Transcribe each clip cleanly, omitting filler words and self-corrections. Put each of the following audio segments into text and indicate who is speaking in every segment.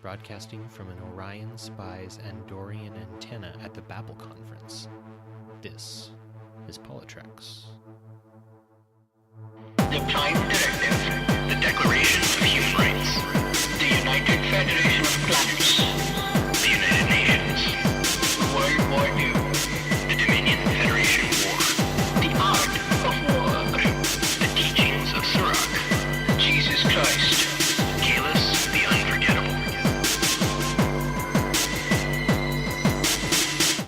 Speaker 1: broadcasting from an Orion Spies Andorian antenna at the Babel Conference. This is PoliTreks.
Speaker 2: The Prime Directive, the Declaration of Human Rights, the United Federation of Planets, the United Nations, World War II, the Dominion Federation War, the Art of War, the Teachings of Sirach, Jesus Christ, Calus the Unforgettable.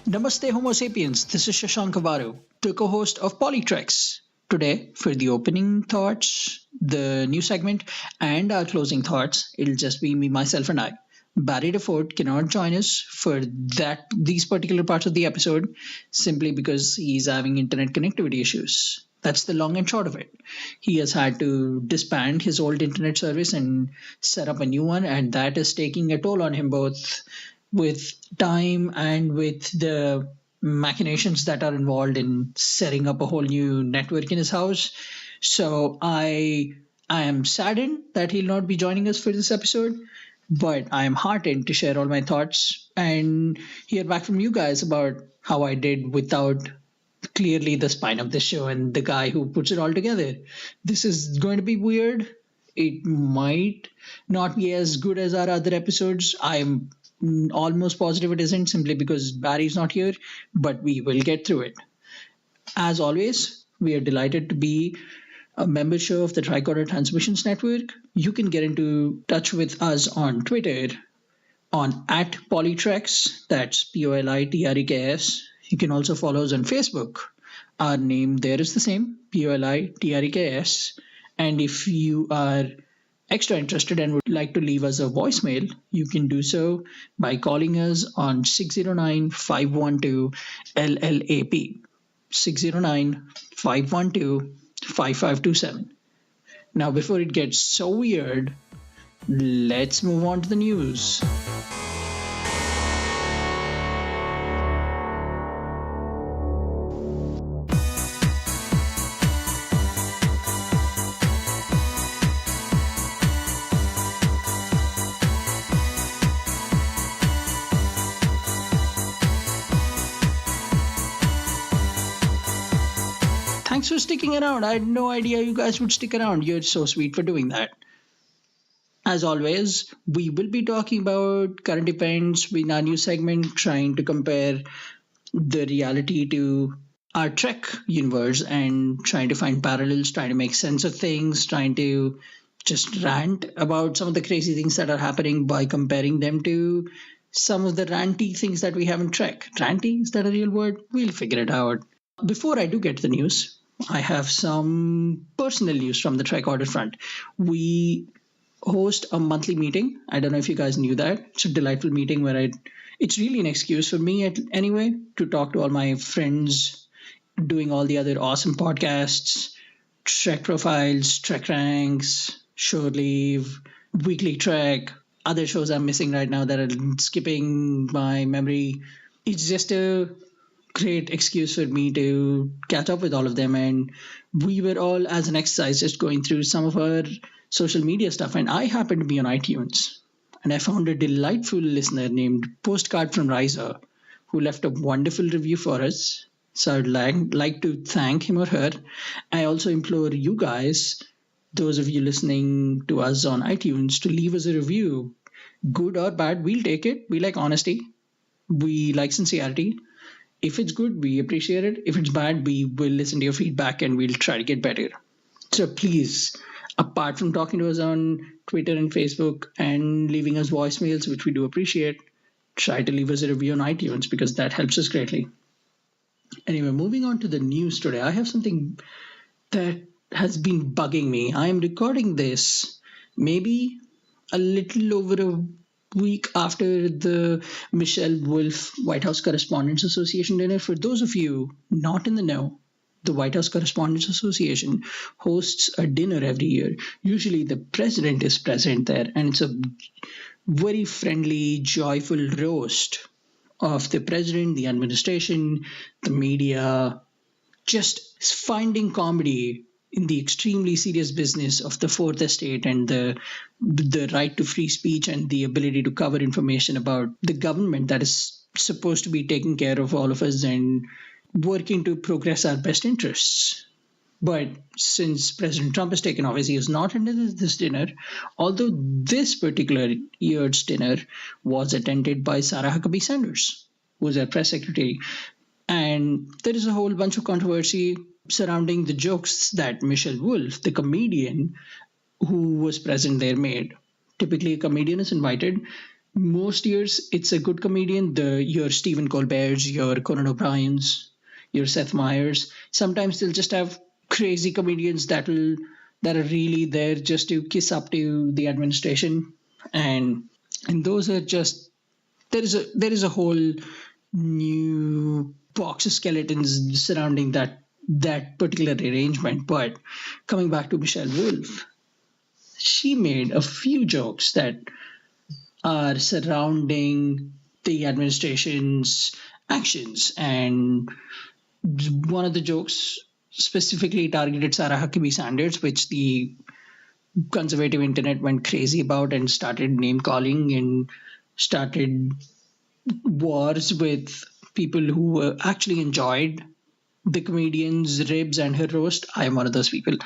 Speaker 3: Namaste Homo sapiens, this is Shashank Avvaru, the co-host of PoliTreks. Today, for the opening thoughts, the new segment, and our closing thoughts, it'll just be me, myself, and I. Barry DeFord cannot join us for these particular parts of the episode simply because he's having internet connectivity issues. That's the long and short of it. He has had to disband his old internet service and set up a new one, and that is taking a toll on him both with time and with the machinations that are involved in setting up a whole new network in his house. So I am saddened that he'll not be joining us for this episode, but I am heartened to share all my thoughts and hear back from you guys about how I did without clearly the spine of the show and the guy who puts it all together. This is going to be weird. It might not be as good as our other episodes. I'm almost positive it isn't, simply because Barry's not here, but we will get through it. As always, we are delighted to be a member show of the Tricorder Transmissions Network. You can get into touch with us on Twitter on @PoliTreks, that's PoliTreks. You can also follow us on Facebook. Our name there is the same, PoliTreks. And if you are extra interested and would like to leave us a voicemail, you can do so by calling us on 609-512-LLAP, 609-512-5527. Now, before it gets so weird, let's move on to the news. Thanks for sticking around. I had no idea you guys would stick around. You're so sweet for doing that. As always, we will be talking about current events in our new segment, trying to compare the reality to our Trek universe and trying to find parallels, trying to make sense of things, trying to just rant about some of the crazy things that are happening by comparing them to some of the ranty things that we have in Trek. Ranty? Is that a real word? We'll figure it out. Before I do get to the news, I have some personal news from the Tricorder front. We host a monthly meeting. I don't know if you guys knew that. It's a delightful meeting where it's really an excuse for me anyway to talk to all my friends doing all the other awesome podcasts, Trek Profiles, TrekRanks, Shore Leave, Weekly Trek, other shows I'm missing right now that are skipping my memory. It's just a great excuse for me to catch up with all of them, and we were all, as an exercise, just going through some of our social media stuff, and I happened to be on iTunes, and I found a delightful listener named Postcard from Riser who left a wonderful review for us. So I'd like to thank him or her. I also implore you guys, those of you listening to us on iTunes, to leave us a review. Good or bad, we'll take it. We like honesty. We like sincerity. If it's good, we appreciate it. If it's bad, we will listen to your feedback and we'll try to get better. So please, apart from talking to us on Twitter and Facebook and leaving us voicemails, which we do appreciate, try to leave us a review on iTunes because that helps us greatly. Anyway, moving on to the news today, I have something that has been bugging me. I am recording this maybe a little over a week after the Michelle Wolf White House Correspondents Association dinner. For those of you not in the know, the White House Correspondents Association hosts a dinner every year. Usually the president is present there, and it's a very friendly, joyful roast of the president, the administration, the media, just finding comedy in the extremely serious business of the Fourth Estate and the right to free speech and the ability to cover information about the government that is supposed to be taking care of all of us and working to progress our best interests. But since President Trump has taken office, he is not attended this dinner, although this particular year's dinner was attended by Sarah Huckabee Sanders, who is our press secretary. And there is a whole bunch of controversy surrounding the jokes that Michelle Wolf, the comedian who was present there, made. Typically, a comedian is invited. Most years, it's a good comedian. Your Stephen Colbert's, your Conan O'Brien's, your Seth Meyers. Sometimes they'll just have crazy comedians that are really there just to kiss up to the administration, and those are just there is a whole new box of skeletons surrounding that particular arrangement. But coming back to Michelle Wolf, she made a few jokes that are surrounding the administration's actions, and one of the jokes specifically targeted Sarah Huckabee Sanders, which the conservative internet went crazy about and started name-calling and started wars with people who actually enjoyed the comedian's ribs and her roast. I am one of those people.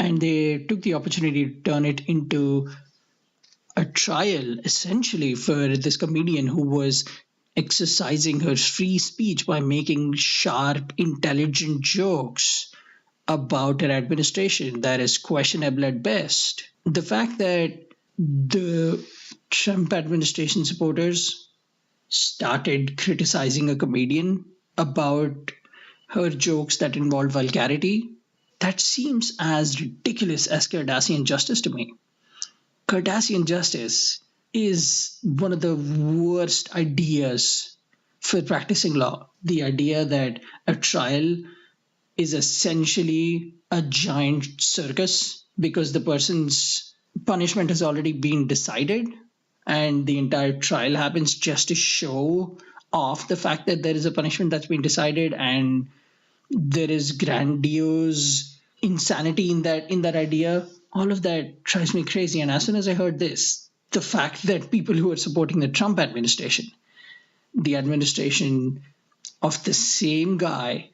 Speaker 3: And they took the opportunity to turn it into a trial, essentially, for this comedian who was exercising her free speech by making sharp, intelligent jokes about her administration that is questionable at best. The fact that the Trump administration supporters started criticizing a comedian about her jokes that involved vulgarity, that seems as ridiculous as Cardassian justice to me. Cardassian justice is one of the worst ideas for practicing law. The idea that a trial is essentially a giant circus because the person's punishment has already been decided, and the entire trial happens just to show off the fact that there is a punishment that's been decided, and there is grandiose insanity in that idea. All of that drives me crazy. And as soon as I heard this, the fact that people who are supporting the Trump administration, the administration of the same guy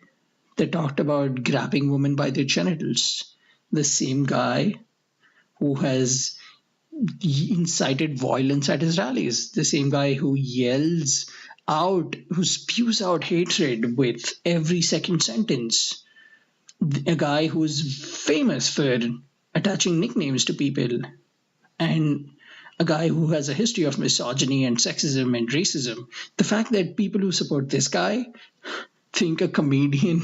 Speaker 3: that talked about grabbing women by their genitals, the same guy who has incited violence at his rallies, the same guy who yells out, who spews out hatred with every second sentence, a guy who's famous for attaching nicknames to people, and a guy who has a history of misogyny and sexism and racism. The fact that people who support this guy think a comedian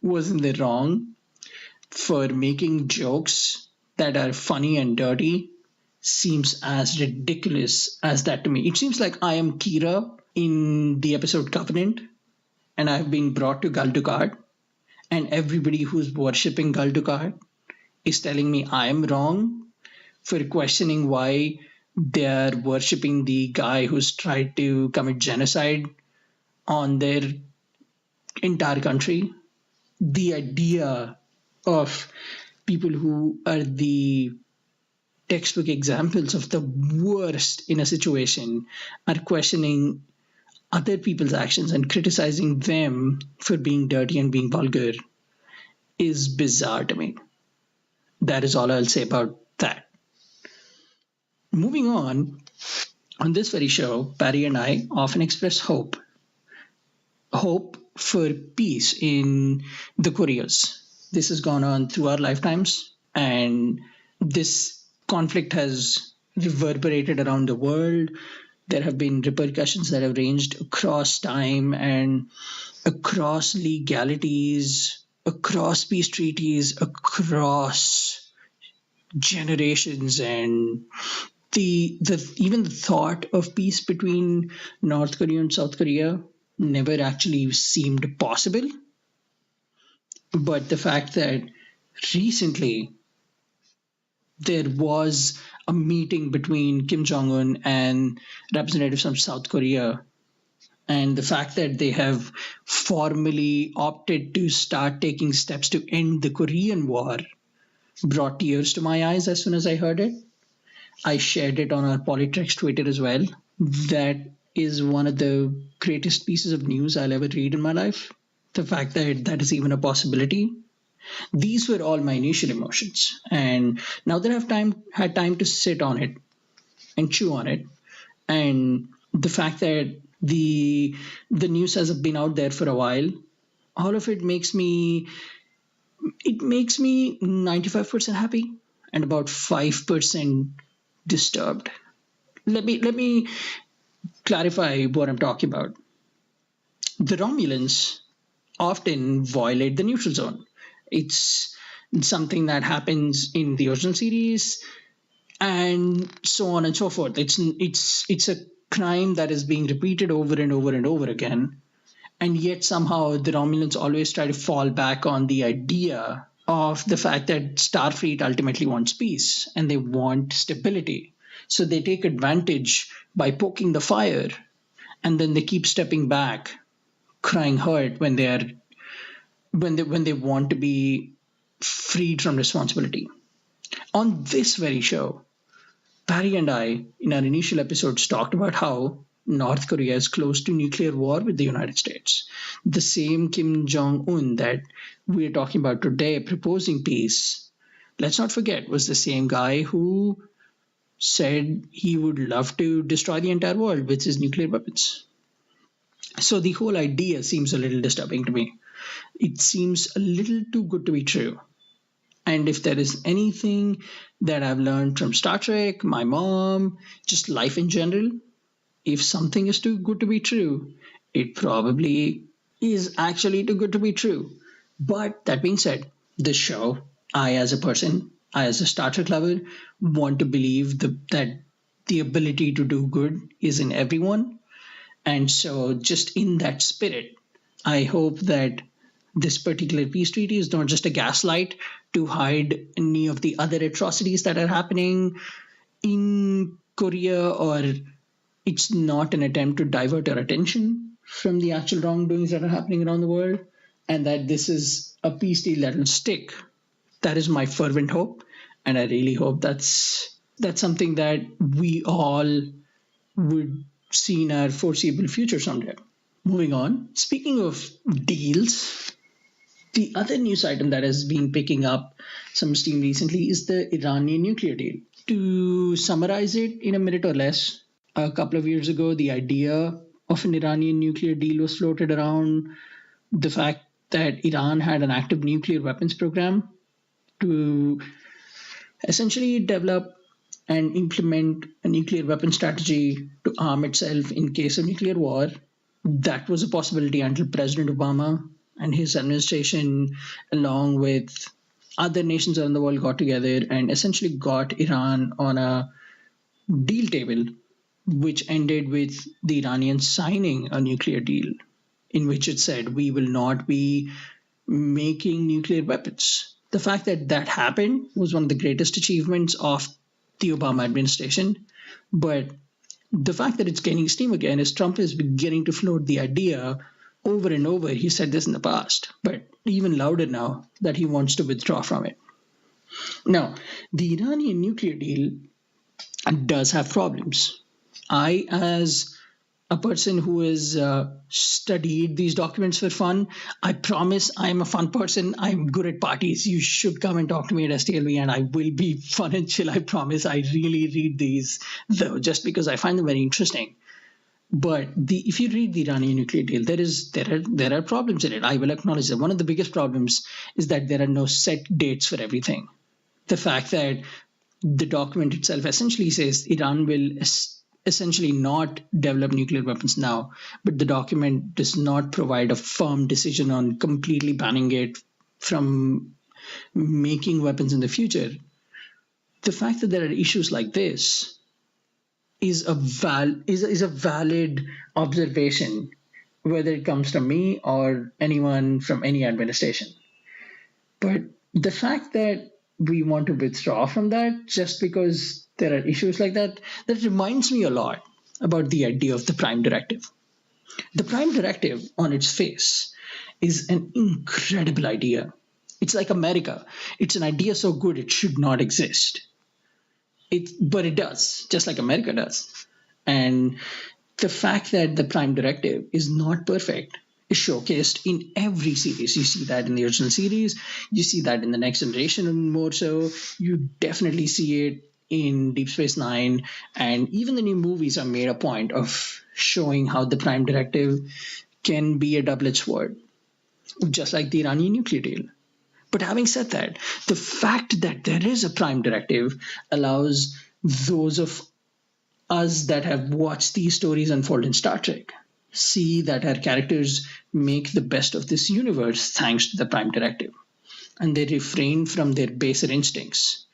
Speaker 3: was in the wrong for making jokes that are funny and dirty seems as ridiculous as that to me. It seems like I am Kira in the episode Covenant, and I've been brought to Gul Dukat, and everybody who's worshipping Gul Dukat is telling me I am wrong for questioning why they're worshipping the guy who's tried to commit genocide on their entire country. The idea of people who are the textbook examples of the worst in a situation are questioning other people's actions and criticizing them for being dirty and being vulgar is bizarre to me. That is all I'll say about that. Moving on this very show, Barry and I often express hope for peace in the Koreas. This has gone on through our lifetimes, and this conflict has reverberated around the world. There have been repercussions that have ranged across time and across legalities, across peace treaties, across generations, and even the thought of peace between North Korea and South Korea never actually seemed possible. But the fact that recently there was a meeting between Kim Jong-un and representatives from South Korea, and the fact that they have formally opted to start taking steps to end the Korean War brought tears to my eyes as soon as I heard it. I shared it on our PoliTreks Twitter as well. That is one of the greatest pieces of news I'll ever read in my life. The fact that that is even a possibility. These were all my initial emotions. And now that I've had time to sit on it and chew on it, and the fact that the news has been out there for a while, all of it makes me 95% happy and about 5% disturbed. Let me clarify what I'm talking about. The Romulans often violate the neutral zone. It's something that happens in the original series, and so on and so forth. It's a crime that is being repeated over and over and over again, and yet somehow the Romulans always try to fall back on the idea of the fact that Starfleet ultimately wants peace and they want stability. So they take advantage by poking the fire, and then they keep stepping back, crying hurt when they want to be freed from responsibility. On this very show, Barry and I, in our initial episodes, talked about how North Korea is close to nuclear war with the United States. The same Kim Jong-un that we are talking about today proposing peace, let's not forget, was the same guy who said he would love to destroy the entire world with his nuclear weapons. So the whole idea seems a little disturbing to me. It seems a little too good to be true. And if there is anything that I've learned from Star Trek, my mom, just life in general, if something is too good to be true, it probably is actually too good to be true. But that being said, this show, I as a person, I as a Star Trek lover, want to believe that the ability to do good is in everyone. And so just in that spirit, I hope that this particular peace treaty is not just a gaslight to hide any of the other atrocities that are happening in Korea, or it's not an attempt to divert our attention from the actual wrongdoings that are happening around the world, and that this is a peace deal that will stick. That is my fervent hope, and I really hope that's something that we all would see in our foreseeable future someday. Moving on, speaking of deals, the other news item that has been picking up some steam recently is the Iranian nuclear deal. To summarize it in a minute or less, a couple of years ago, the idea of an Iranian nuclear deal was floated around. The fact that Iran had an active nuclear weapons program to essentially develop and implement a nuclear weapon strategy to arm itself in case of nuclear war. That was a possibility until President Obama and his administration, along with other nations around the world, got together and essentially got Iran on a deal table, which ended with the Iranians signing a nuclear deal in which it said, we will not be making nuclear weapons. The fact that that happened was one of the greatest achievements of the Obama administration. But the fact that it's gaining steam again is Trump is beginning to float the idea over and over. He said this in the past, but even louder now, that he wants to withdraw from it. Now, the Iranian nuclear deal does have problems. I, as a person who has studied these documents for fun, I promise I'm a fun person. I'm good at parties. You should come and talk to me at STLV and I will be fun and chill. I promise. I really read these, though, just because I find them very interesting. But if you read the Iranian nuclear deal, there are problems in it. I will acknowledge that. One of the biggest problems is that there are no set dates for everything. The fact that the document itself essentially says Iran will essentially not develop nuclear weapons now, but the document does not provide a firm decision on completely banning it from making weapons in the future. The fact that there are issues like this is a valid observation, whether it comes from me or anyone from any administration. But the fact that we want to withdraw from that just because there are issues like that reminds me a lot about the idea of the Prime Directive. The Prime Directive on its face is an incredible idea. It's like America. It's an idea so good it should not exist. But it does, just like America does. And the fact that the Prime Directive is not perfect is showcased in every series. You see that in the original series, you see that in the Next Generation more so, you definitely see it in Deep Space Nine, and even the new movies are made a point of showing how the Prime Directive can be a double-edged sword, just like the Iranian nuclear deal. But having said that, the fact that there is a Prime Directive allows those of us that have watched these stories unfold in Star Trek see that our characters make the best of this universe thanks to the Prime Directive. And they refrain from their baser instincts.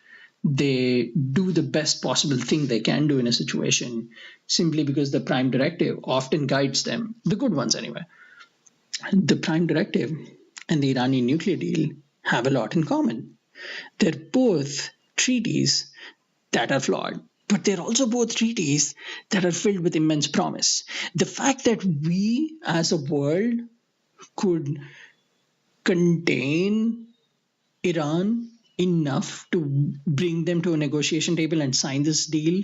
Speaker 3: They do the best possible thing they can do in a situation simply because the Prime Directive often guides them, the good ones anyway. The Prime Directive and the Iranian nuclear deal have a lot in common. They're both treaties that are flawed, but they're also both treaties that are filled with immense promise. The fact that we as a world could contain Iran enough to bring them to a negotiation table and sign this deal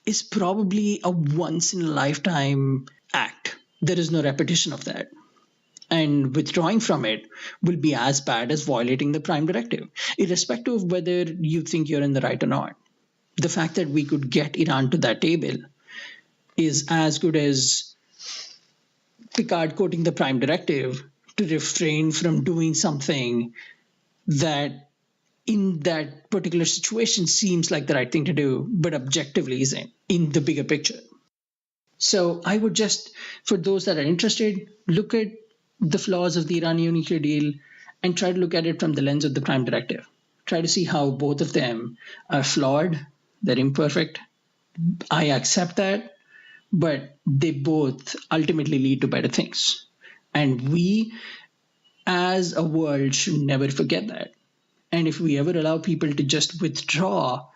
Speaker 3: is probably a once-in-a-lifetime act. There is no repetition of that. And withdrawing from it will be as bad as violating the Prime Directive, irrespective of whether you think you're in the right or not. The fact that we could get Iran to that table is as good as Picard quoting the Prime Directive to refrain from doing something that in that particular situation seems like the right thing to do, but objectively isn't in the bigger picture. So I would just, for those that are interested, look at the flaws of the Iranian nuclear deal and try to look at it from the lens of the Prime Directive. Try to see how both of them are flawed, they're imperfect. I accept that, but they both ultimately lead to better things. And we, as a world, should never forget that. And if we ever allow people to just withdraw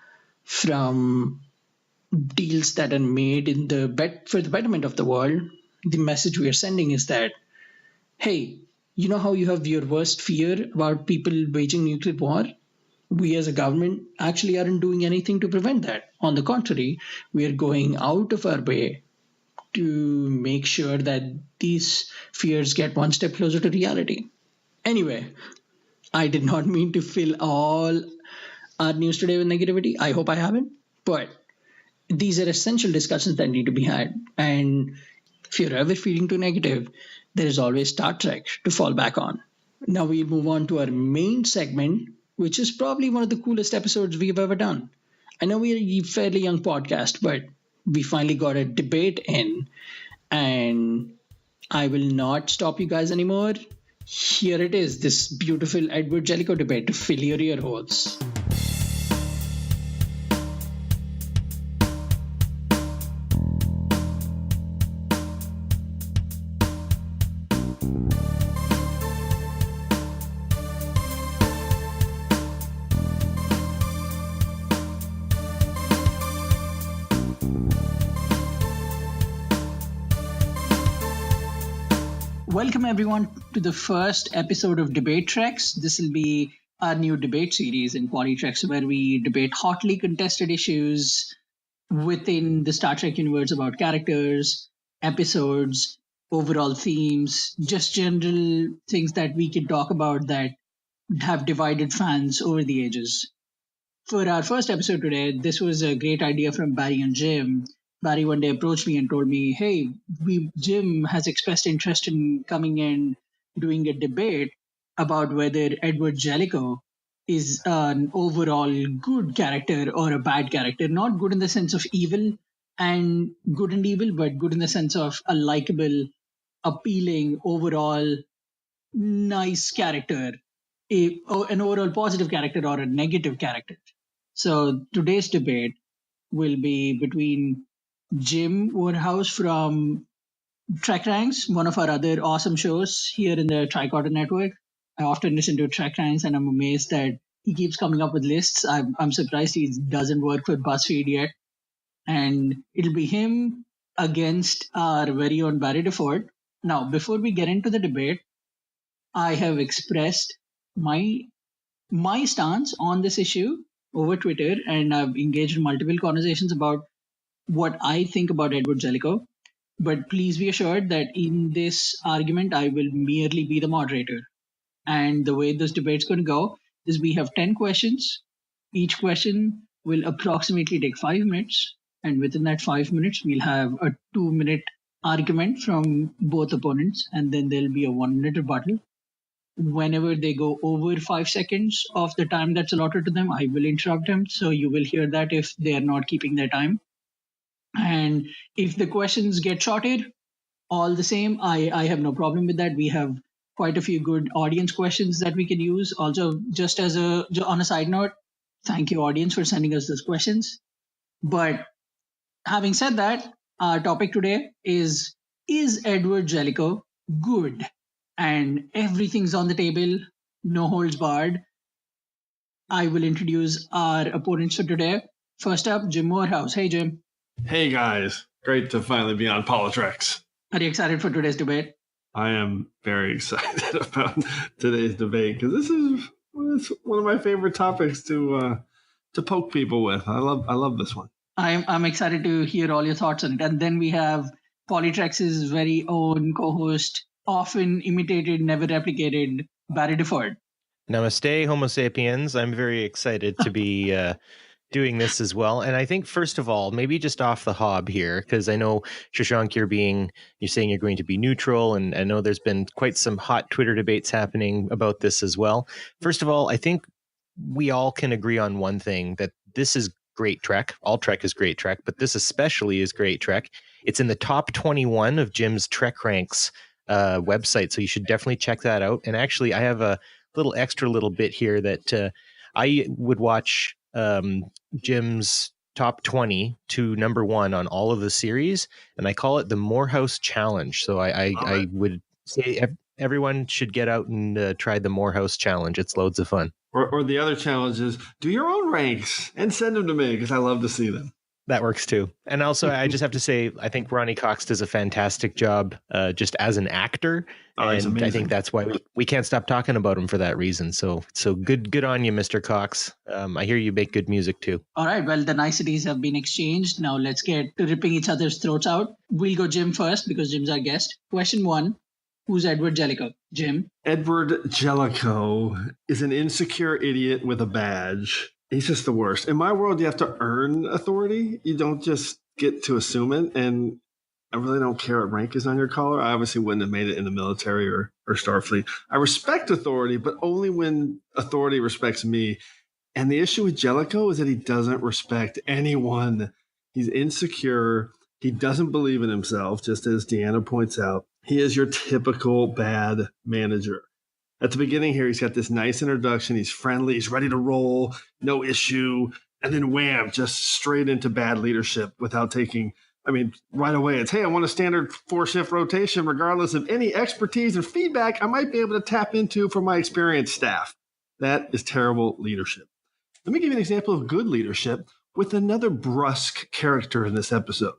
Speaker 3: from deals that are made in for the betterment of the world, the message we are sending is that, hey, you know how you have your worst fear about people waging nuclear war? We as a government actually aren't doing anything to prevent that. On the contrary, we are going out of our way to make sure that these fears get one step closer to reality. Anyway, I did not mean to fill all our news today with negativity. I hope I haven't. But these are essential discussions that need to be had. And if you're ever feeling too negative, there is always Star Trek to fall back on. Now we move on to our main segment, which is probably one of the coolest episodes we've ever done. I know we're a fairly young podcast, but we finally got a debate in, and I will not stop you guys anymore. Here it is, this beautiful Edward Jellico debate to fill your ear holes. Welcome everyone to the first episode of DebateTreks. This will be our new debate series in PoliTreks where we debate hotly contested issues within the Star Trek universe about characters, episodes, overall themes, just general things that we can talk about that have divided fans over the ages. For our first episode today, this was a great idea from Barry and Jim. Barry one day approached me and told me, hey, Jim has expressed interest in coming and doing a debate about whether Edward Jellico is an overall good character or a bad character. Not good in the sense of evil and good and evil, but good in the sense of a likable, appealing, overall nice character, an overall positive character or a negative character. So today's debate will be between Jim Moorhouse from TrekRanks, one of our other awesome shows here in the Tricorder network. I often listen to TrekRanks and I'm amazed that he keeps coming up with lists. I'm surprised he doesn't work with BuzzFeed yet. And it'll be him against our very own Barry DeFord. Now, before we get into the debate, I have expressed my stance on this issue over Twitter, and I've engaged in multiple conversations about what I think about Edward Jellico. But please be assured that in this argument, I will merely be the moderator. And the way this debate's going to go is we have 10 questions. Each question will approximately take 5 minutes. And within that 5 minutes, we'll have a 2-minute argument from both opponents. And then there'll be a 1-minute rebuttal. Whenever they go over 5 seconds of the time that's allotted to them, I will interrupt them. So you will hear that if they are not keeping their time. And if the questions get shorted, all the same, I have no problem with that. We have quite a few good audience questions that we can use. Also, just on a side note, thank you, audience, for sending us those questions. But having said that, our topic today is Edward Jellico good? And everything's on the table, no holds barred. I will introduce our opponents for today. First up, Jim Moorhouse. Hey, Jim.
Speaker 4: Hey, guys. Great to finally be on PoliTreks.
Speaker 3: Are you excited for today's debate?
Speaker 4: I am very excited about today's debate because this is one of my favorite topics to poke people with. I love this one.
Speaker 3: I'm excited to hear all your thoughts on it. And then we have PoliTreks' very own co-host, often imitated, never replicated, Barry DeFord.
Speaker 1: Namaste, Homo sapiens. I'm very excited to be doing this as well. And I think, first of all, maybe just off the hob here, because I know, Shashank, you're saying you're going to be neutral, and I know there's been quite some hot Twitter debates happening about this as well. First of all, I think we all can agree on one thing, that this is great Trek. All Trek is great Trek, but this especially is great Trek. It's in the top 21 of Jim's TrekRanks website, so you should definitely check that out. And actually, I have a little bit here that I would watch Jim's top 20 to number 1 on all of the series, and I call it the Moorhouse Challenge. So I would say everyone should get out and try the Moorhouse Challenge. It's loads of fun.
Speaker 4: Or the other challenge is do your own ranks and send them to me because I love to see them.
Speaker 1: That works too. And also, I just have to say, I think Ronnie Cox does a fantastic job just as an actor. And I think that's why we can't stop talking about him for that reason. So good on you, Mr. Cox. I hear you make good music too.
Speaker 3: All right. Well, the niceties have been exchanged. Now let's get to ripping each other's throats out. We'll go Jim first because Jim's our guest. Question 1. Who's Edward Jellico? Jim?
Speaker 4: Edward Jellico is an insecure idiot with a badge. He's just the worst. In my world, you have to earn authority. You don't just get to assume it. And I really don't care what rank is on your collar. I obviously wouldn't have made it in the military or Starfleet. I respect authority, but only when authority respects me. And the issue with Jellico is that he doesn't respect anyone. He's insecure. He doesn't believe in himself, just as Deanna points out. He is your typical bad manager. At the beginning here, he's got this nice introduction. He's friendly. He's ready to roll. No issue. And then wham, just straight into bad leadership without taking, right away. It's, hey, I want a standard 4-shift rotation regardless of any expertise or feedback I might be able to tap into from my experienced staff. That is terrible leadership. Let me give you an example of good leadership with another brusque character in this episode.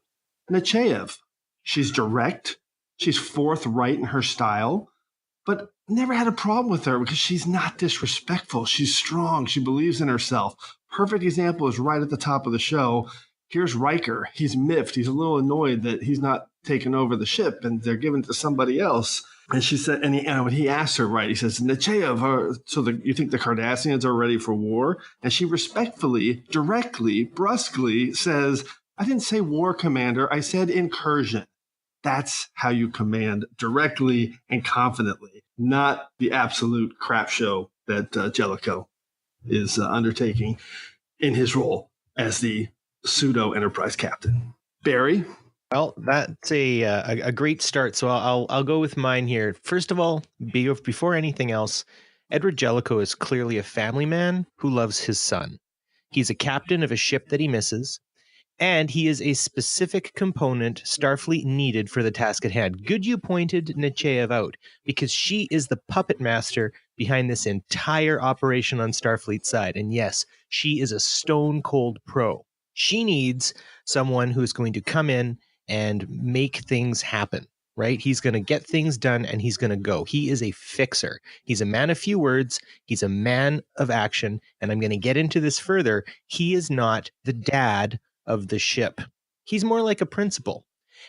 Speaker 4: Nechayev. She's direct. She's forthright in her style. But never had a problem with her because she's not disrespectful. She's strong. She believes in herself. Perfect example is right at the top of the show. Here's Riker. He's miffed. He's a little annoyed that he's not taking over the ship and they're giving it to somebody else. And she said, when he asked her, right, he says, Nechayev, you think the Cardassians are ready for war? And she respectfully, directly, brusquely says, I didn't say war, Commander. I said incursion. That's how you command directly and confidently, not the absolute crap show that Jellico is undertaking in his role as the pseudo Enterprise captain. Barry?
Speaker 1: Well, that's a great start. So I'll go with mine here. First of all, before anything else, Edward Jellico is clearly a family man who loves his son. He's a captain of a ship that he misses. And he is a specific component Starfleet needed for the task at hand. Good you pointed Nechayev out, because she is the puppet master behind this entire operation on Starfleet's side. And yes, she is a stone-cold pro. She needs someone who's going to come in and make things happen, right? He's going to get things done and he's going to go. He is a fixer. He's a man of few words. He's a man of action. And I'm going to get into this further. He is not the dad of the ship. He's more like a principal.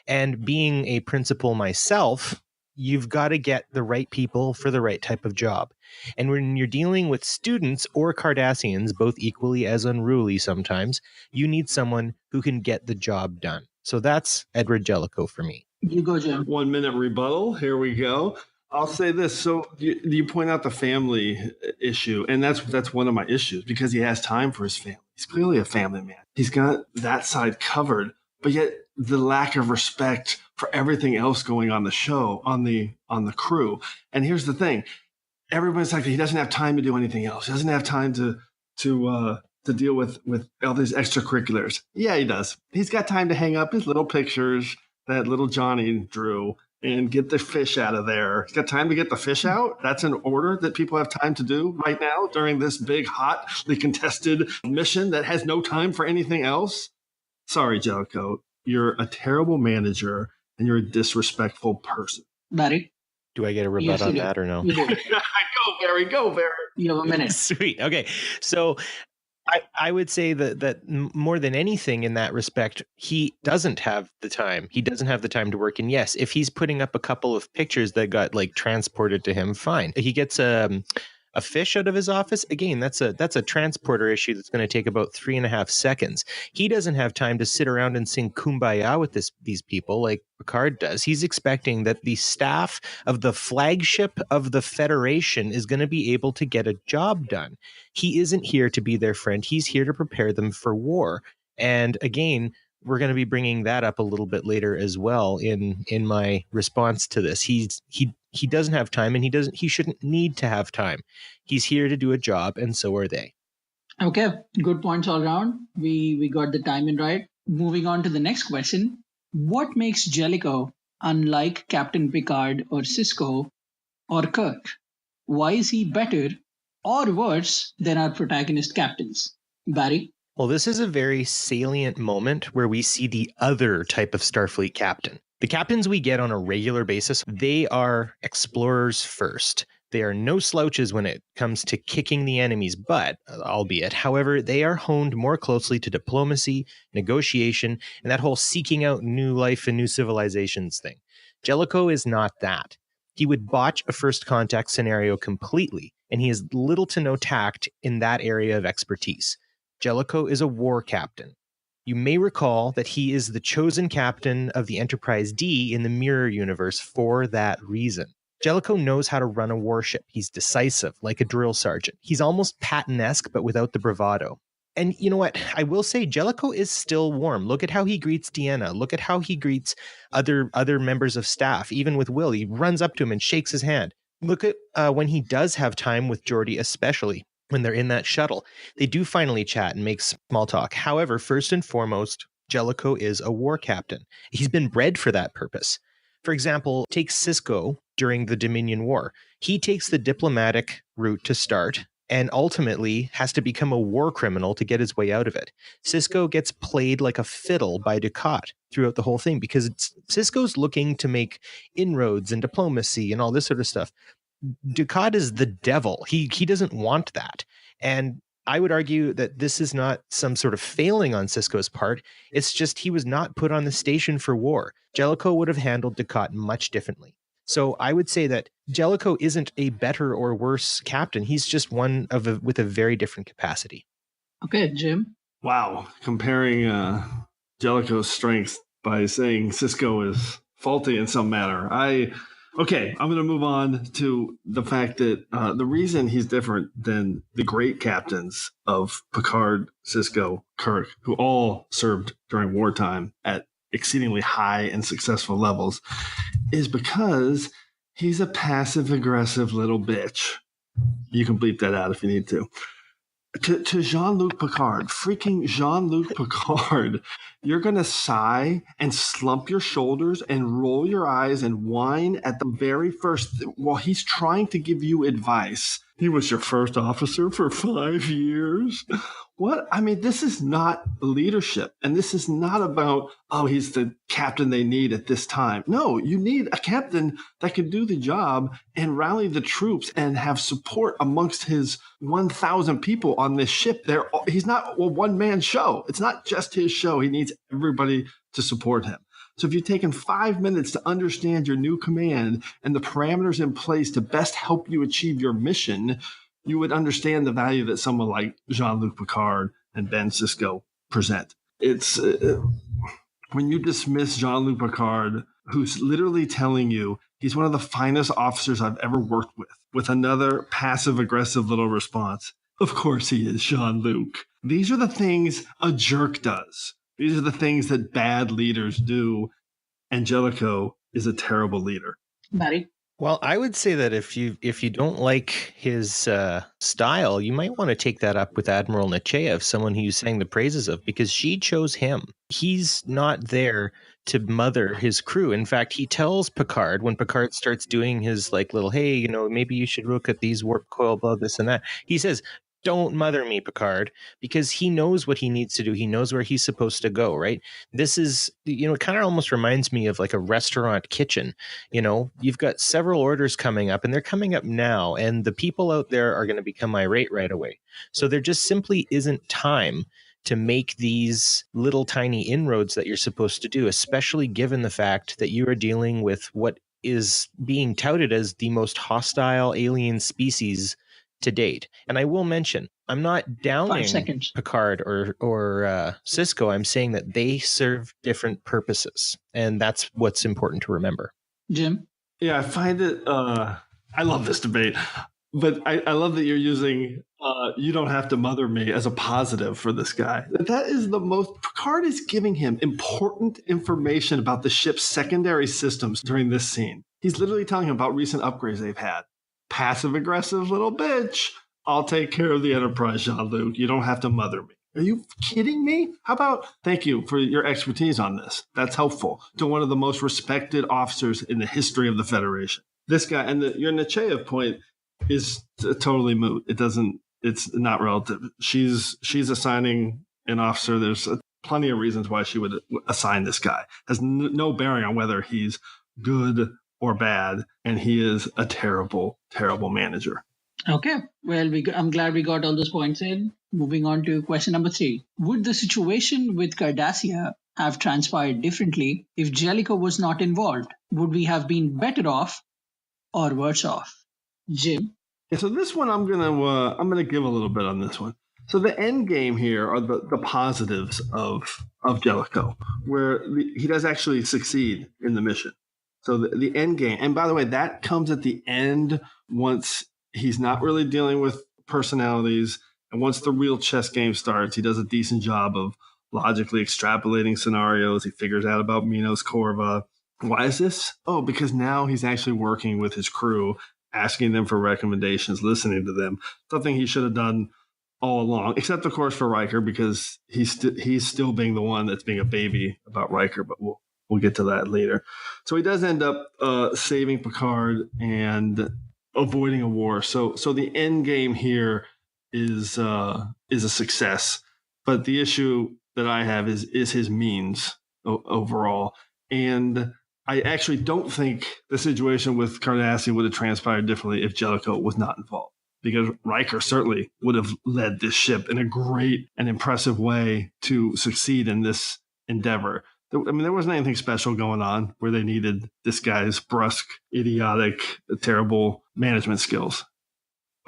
Speaker 1: And being a principal myself, you've got to get the right people for the right type of job. And when you're dealing with students or Cardassians, both equally as unruly sometimes, you need someone who can get the job done. So that's Edward Jellico for me.
Speaker 3: You go, Jim.
Speaker 4: 1 minute rebuttal. Here we go. I'll say this. So you point out the family issue, and that's one of my issues because he has time for his family. He's clearly a family man. He's got that side covered, but yet the lack of respect for everything else going on the show, on the crew. And here's the thing. Everybody's like, he doesn't have time to do anything else. He doesn't have time to deal with all these extracurriculars. Yeah, he does. He's got time to hang up his little pictures that little Johnny drew and get the fish out of there. He's got time to get the fish out. That's an order that people have time to do right now during this big, hotly contested mission that has no time for anything else. Sorry, Jellico. You're a terrible manager and you're a disrespectful person.
Speaker 3: Barry?
Speaker 1: Do I get a rebut on that or no?
Speaker 3: You do.
Speaker 4: Go, Barry.
Speaker 3: You have a minute.
Speaker 1: Sweet. Okay. So I would say that more than anything in that respect, he doesn't have the time. He doesn't have the time to work. And yes, if he's putting up a couple of pictures that got like transported to him, fine. He gets a fish out of his office. Again, that's a transporter issue that's going to take about 3.5 seconds. He doesn't have time to sit around and sing Kumbaya with these people like Picard does. He's expecting that the staff of the flagship of the Federation is going to be able to get a job done. He isn't here to be their friend. He's here to prepare them for war. And again, we're going to be bringing that up a little bit later as well in my response to this. He doesn't have time, and he shouldn't need to have time. He's here to do a job, and so are they.
Speaker 3: Okay, good points all around. We got the timing right. Moving on to the next question. What makes Jellico unlike Captain Picard or Sisko or Kirk? Why is he better or worse than our protagonist captains? Barry?
Speaker 1: Well, this is a very salient moment where we see the other type of Starfleet captain. The captains we get on a regular basis, they are explorers first. They are no slouches when it comes to kicking the enemy's butt, albeit. However, they are honed more closely to diplomacy, negotiation, and that whole seeking out new life and new civilizations thing. Jellico is not that. He would botch a first contact scenario completely, and he has little to no tact in that area of expertise. Jellico is a war captain. You may recall that he is the chosen captain of the Enterprise D in the Mirror Universe for that reason. Jellico knows how to run a warship. He's decisive, like a drill sergeant. He's almost Patton-esque, but without the bravado. And you know what? I will say Jellico is still warm. Look at how he greets Deanna. Look at how he greets other members of staff. Even with Will, he runs up to him and shakes his hand. Look at when he does have time with Geordi, especially when they're in that shuttle. They do finally chat and make small talk. However, first and foremost, Jellico is a war captain. He's been bred for that purpose. For example, take Sisko during the Dominion War. He takes the diplomatic route to start and ultimately has to become a war criminal to get his way out of it. Sisko gets played like a fiddle by Dukat throughout the whole thing because Sisko's looking to make inroads and diplomacy and all this sort of stuff. Dukat is the devil. He doesn't want that. And I would argue that this is not some sort of failing on Sisko's part. It's just he was not put on the station for war. Jellico would have handled Dukat much differently. So I would say that Jellico isn't a better or worse captain. He's just one with a very different capacity. Okay, Jim?
Speaker 4: Wow. Comparing Jellico's strengths by saying Sisko is faulty in some manner. Okay, I'm going to move on to the fact that the reason he's different than the great captains of Picard, Sisko, Kirk, who all served during wartime at exceedingly high and successful levels, is because he's a passive-aggressive little bitch. You can bleep that out if you need to. To Jean-Luc Picard, freaking Jean-Luc Picard, you're going to sigh and slump your shoulders and roll your eyes and whine at the very first while he's trying to give you advice He was your first officer for 5 years. What? I mean, this is not leadership. And this is not about, oh, he's the captain they need at this time. No, you need a captain that can do the job and rally the troops and have support amongst his 1,000 people on this ship. He's not a one-man show. It's not just his show. He needs everybody to support him. So if you've taken 5 minutes to understand your new command and the parameters in place to best help you achieve your mission, you would understand the value that someone like Jean-Luc Picard and Ben Sisko present. It's when you dismiss Jean-Luc Picard, who's literally telling you he's one of the finest officers I've ever worked with another passive-aggressive little response. Of course he is, Jean-Luc. These are the things a jerk does. These are the things that bad leaders do. And Jellico is a terrible leader.
Speaker 3: Barry?
Speaker 1: Well, I would say that if you don't like his style, you might want to take that up with Admiral Nechayev, someone who you sang the praises of, because she chose him. He's not there to mother his crew. In fact, he tells Picard, when Picard starts doing his little, hey, maybe you should look at these warp coil, blah, this and that. He says, don't mother me, Picard, because he knows what he needs to do. He knows where he's supposed to go, right? This is, it kind of almost reminds me of like a restaurant kitchen. You've got several orders coming up, and they're coming up now, and the people out there are going to become irate right away. So there just simply isn't time to make these little tiny inroads that you're supposed to do, especially given the fact that you are dealing with what is being touted as the most hostile alien species to date. And I will mention, I'm not downing Picard or Sisko. I'm saying that they serve different purposes, and that's what's important to remember.
Speaker 3: Jim?
Speaker 4: Yeah, I find it, I love this debate, but I love that you're using you don't have to mother me as a positive for this guy. That is the most, Picard is giving him important information about the ship's secondary systems during this scene. He's literally telling him about recent upgrades they've had. Passive-aggressive little bitch. I'll take care of the Enterprise, Jean-Luc. You don't have to mother me. Are you kidding me? How about, thank you for your expertise on this. That's helpful to one of the most respected officers in the history of the Federation. This guy, and your Nechayev point is totally moot. It's not relative. She's assigning an officer. There's plenty of reasons why she would assign this guy. Has no bearing on whether he's good or bad, and he is a terrible, terrible manager.
Speaker 3: Okay, well, I'm glad we got all those points in. Moving on to question number 3. Would the situation with Cardassia have transpired differently if Jellico was not involved? Would we have been better off or worse off? Jim?
Speaker 4: Yeah, so this one I'm gonna give a little bit on this one. So the end game here are the positives of Jellico, where he does actually succeed in the mission. So the end game, and by the way, that comes at the end once he's not really dealing with personalities, and once the real chess game starts, he does a decent job of logically extrapolating scenarios. He figures out about Minos Corva. Why is this? Oh, because now he's actually working with his crew, asking them for recommendations, listening to them, something he should have done all along, except of course for Riker, because he's still being the one that's being a baby about Riker, but we'll get to that later. So he does end up saving Picard and avoiding a war. So the end game here is a success. But the issue that I have is his means overall. And I actually don't think the situation with Cardassia would have transpired differently if Jellico was not involved, because Riker certainly would have led this ship in a great and impressive way to succeed in this endeavor. I mean, there wasn't anything special going on where they needed this guy's brusque, idiotic, terrible management skills.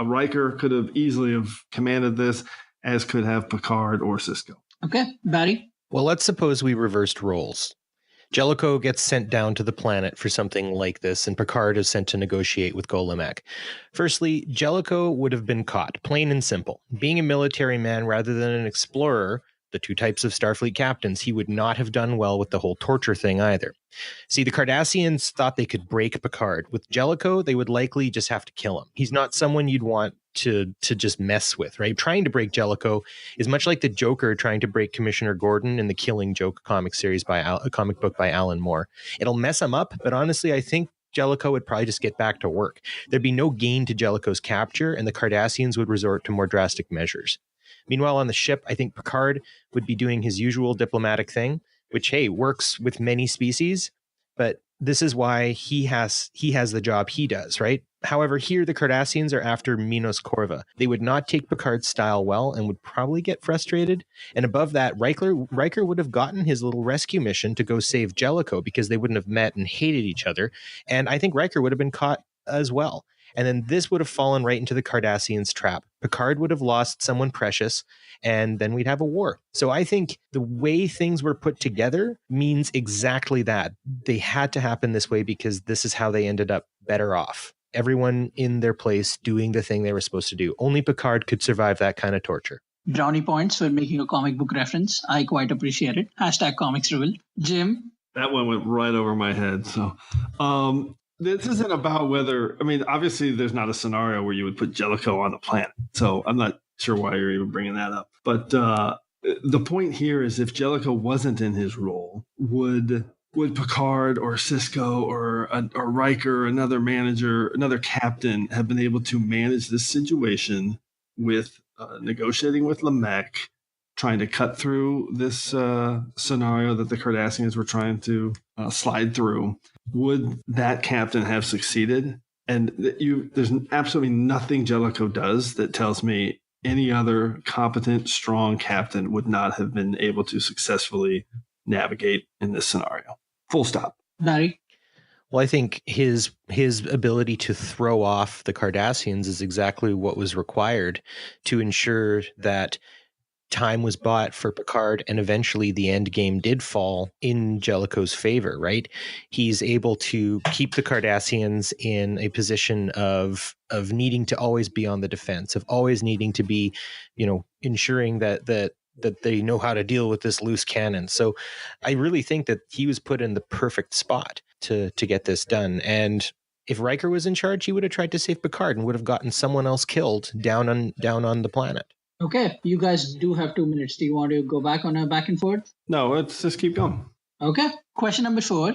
Speaker 4: A Riker could have easily have commanded this, as could have Picard or Sisko.
Speaker 3: Okay, Barry?
Speaker 1: Well, let's suppose we reversed roles. Jellico gets sent down to the planet for something like this, and Picard is sent to negotiate with Golomak. Firstly, Jellico would have been caught, plain and simple. Being a military man rather than an explorer, the two types of Starfleet captains, he would not have done well with the whole torture thing either. See, the Cardassians thought they could break Picard. With Jellico, they would likely just have to kill him. He's not someone you'd want to just mess with, right? Trying to break Jellico is much like the Joker trying to break Commissioner Gordon in the Killing Joke comic series by a comic book by Alan Moore. It'll mess him up, but honestly, I think Jellico would probably just get back to work. There'd be no gain to Jellico's capture, and the Cardassians would resort to more drastic measures. Meanwhile, on the ship, I think Picard would be doing his usual diplomatic thing, which, hey, works with many species, but this is why he has the job he does, right? However, here the Cardassians are after Minos Corva. They would not take Picard's style well and would probably get frustrated. And above that, Riker would have gotten his little rescue mission to go save Jellico because they wouldn't have met and hated each other. And I think Riker would have been caught as well. And then this would have fallen right into the Cardassians' trap. Picard would have lost someone precious, and then we'd have a war. So I think the way things were put together means exactly that. They had to happen this way because this is how they ended up better off. Everyone in their place doing the thing they were supposed to do. Only Picard could survive that kind of torture.
Speaker 3: Brownie points for making a comic book reference. I quite appreciate it. #comics rule. Jim?
Speaker 4: That one went right over my head. So, this isn't about whether, I mean, obviously there's not a scenario where you would put Jellico on the planet. So I'm not sure why you're even bringing that up. But the point here is if Jellico wasn't in his role, would Picard or Sisko or Riker, another manager, another captain have been able to manage this situation with negotiating with Lamech, trying to cut through this scenario that the Cardassians were trying to slide through? Would that captain have succeeded? And there's absolutely nothing Jellico does that tells me any other competent, strong captain would not have been able to successfully navigate in this scenario. Full stop.
Speaker 3: Barry?
Speaker 1: Well, I think his ability to throw off the Cardassians is exactly what was required to ensure that time was bought for Picard, and eventually the end game did fall in Jellico's favor, right? He's able to keep the Cardassians in a position of needing to always be on the defense, of always needing to be, ensuring that they know how to deal with this loose cannon. So I really think that he was put in the perfect spot to get this done. And if Riker was in charge, he would have tried to save Picard and would have gotten someone else killed down on the planet.
Speaker 3: Okay, you guys do have 2 minutes. Do you want to go back on a back and forth?
Speaker 4: No, let's just keep going.
Speaker 3: Okay, question number 4.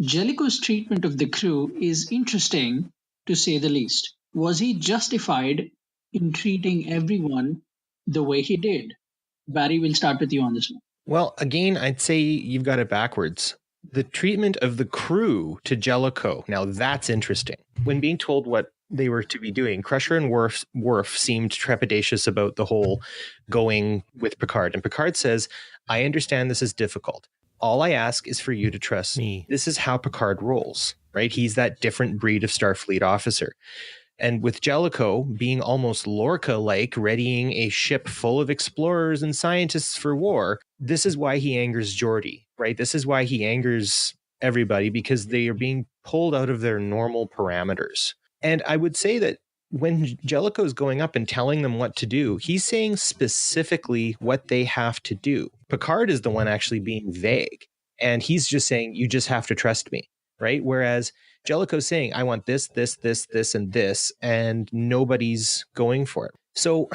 Speaker 3: Jellico's treatment of the crew is interesting, to say the least. Was he justified in treating everyone the way he did? Barry, we'll start with you on this one.
Speaker 1: Well, again, I'd say you've got it backwards. The treatment of the crew to Jellico, now that's interesting. When being told what they were to be doing, Crusher and Worf seemed trepidatious about the whole going with Picard. And Picard says, I understand this is difficult. All I ask is for you to trust me. This is how Picard rolls, right? He's that different breed of Starfleet officer. And with Jellico being almost Lorca-like, readying a ship full of explorers and scientists for war, this is why he angers Geordi, right? This is why he angers everybody, because they are being pulled out of their normal parameters. And I would say that when Jellico is going up and telling them what to do, he's saying specifically what they have to do. Picard is the one actually being vague. And he's just saying, you just have to trust me, right? Whereas Jellico's saying, I want this, this, this, this, and this, and nobody's going for it. So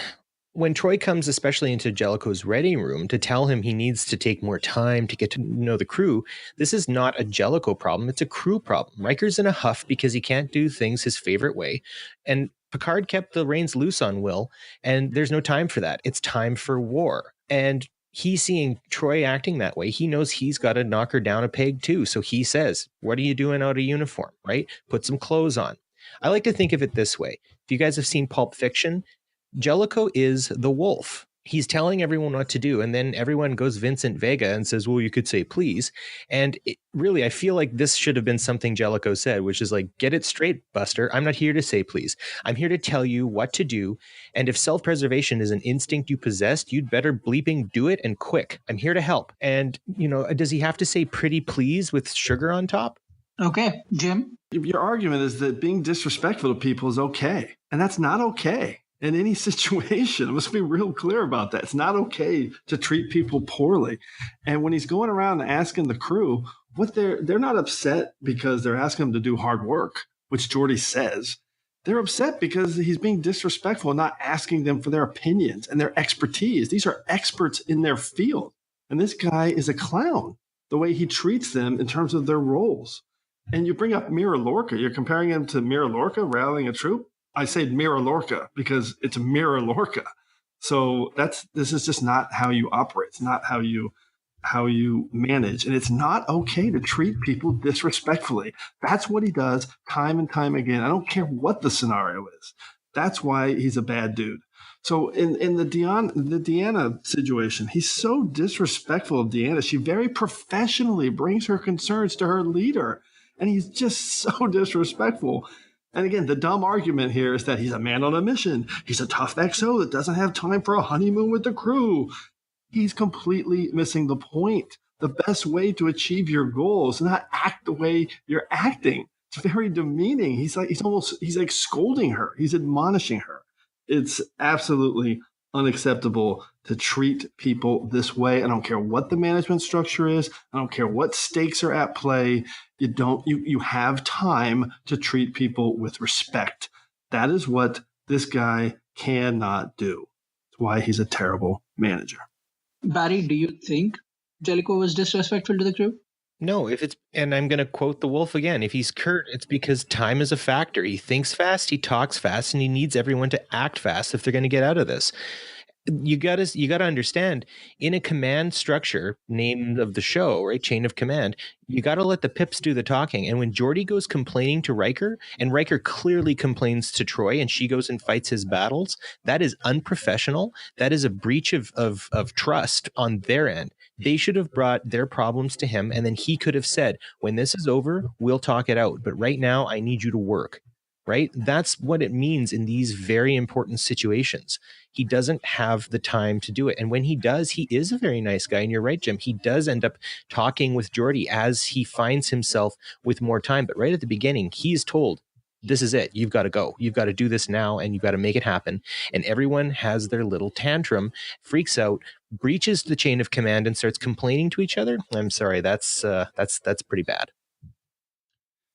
Speaker 1: when Troy comes, especially into Jellico's reading room, to tell him he needs to take more time to get to know the crew, this is not a Jellico problem. It's a crew problem. Riker's in a huff because he can't do things his favorite way. And Picard kept the reins loose on Will, and there's no time for that. It's time for war. And he's seeing Troy acting that way. He knows he's got to knock her down a peg too. So he says, what are you doing out of uniform, right? Put some clothes on. I like to think of it this way. If you guys have seen Pulp Fiction, Jellico is the wolf. He's telling everyone what to do, and then everyone goes Vincent Vega and says, well, you could say please. And really, I feel like this should have been something Jellico said, which is like, get it straight, Buster. I'm not here to say please. I'm here to tell you what to do. And if self-preservation is an instinct you possessed, you'd better bleeping do it, and quick. I'm here to help. And, does he have to say pretty please with sugar on top?
Speaker 3: Okay, Jim?
Speaker 4: Your argument is that being disrespectful to people is okay. And that's not okay. In any situation, let's be real clear about that. It's not okay to treat people poorly. And when he's going around asking the crew, what they're not upset because they're asking him to do hard work, which Geordi says. They're upset because he's being disrespectful and not asking them for their opinions and their expertise. These are experts in their field. And this guy is a clown, the way he treats them in terms of their roles. And you bring up Mira Lorca. You're comparing him to Mira Lorca rallying a troop. I say Mira Lorca because it's Mira Lorca. So this is just not how you operate. It's not how you manage. And it's not okay to treat people disrespectfully. That's what he does time and time again. I don't care what the scenario is. That's why he's a bad dude. So in the Deanna situation, he's so disrespectful of Deanna. She very professionally brings her concerns to her leader, and he's just so disrespectful. And again, the dumb argument here is that he's a man on a mission. He's a tough XO that doesn't have time for a honeymoon with the crew. He's completely missing the point. The best way to achieve your goals is not act the way you're acting. It's very demeaning. He's like scolding her. He's admonishing her. It's absolutely unacceptable to treat people this way. I don't care what the management structure is. I don't care what stakes are at play. You have time to treat people with respect. That is what this guy cannot do. That's why he's a terrible manager.
Speaker 3: Barry, do you think Jellico was disrespectful to the crew?
Speaker 1: No, and I'm going to quote the wolf again. If he's curt, it's because time is a factor. He thinks fast, he talks fast, and he needs everyone to act fast if they're going to get out of this. You got to understand, in a command structure, name of the show, right, chain of command, you got to let the pips do the talking. And when Geordi goes complaining to Riker, and Riker clearly complains to Troy, and she goes and fights his battles, that is unprofessional. That is a breach of trust on their end. They should have brought their problems to him, and then he could have said, when this is over, we'll talk it out. But right now, I need you to work. Right? That's what it means in these very important situations. He doesn't have the time to do it. And when he does, he is a very nice guy. And you're right, Jim. He does end up talking with Geordi as he finds himself with more time. But right at the beginning, he's told, this is it. You've got to go. You've got to do this now, and you've got to make it happen. And everyone has their little tantrum, freaks out, breaches the chain of command, and starts complaining to each other. I'm sorry. That's pretty bad.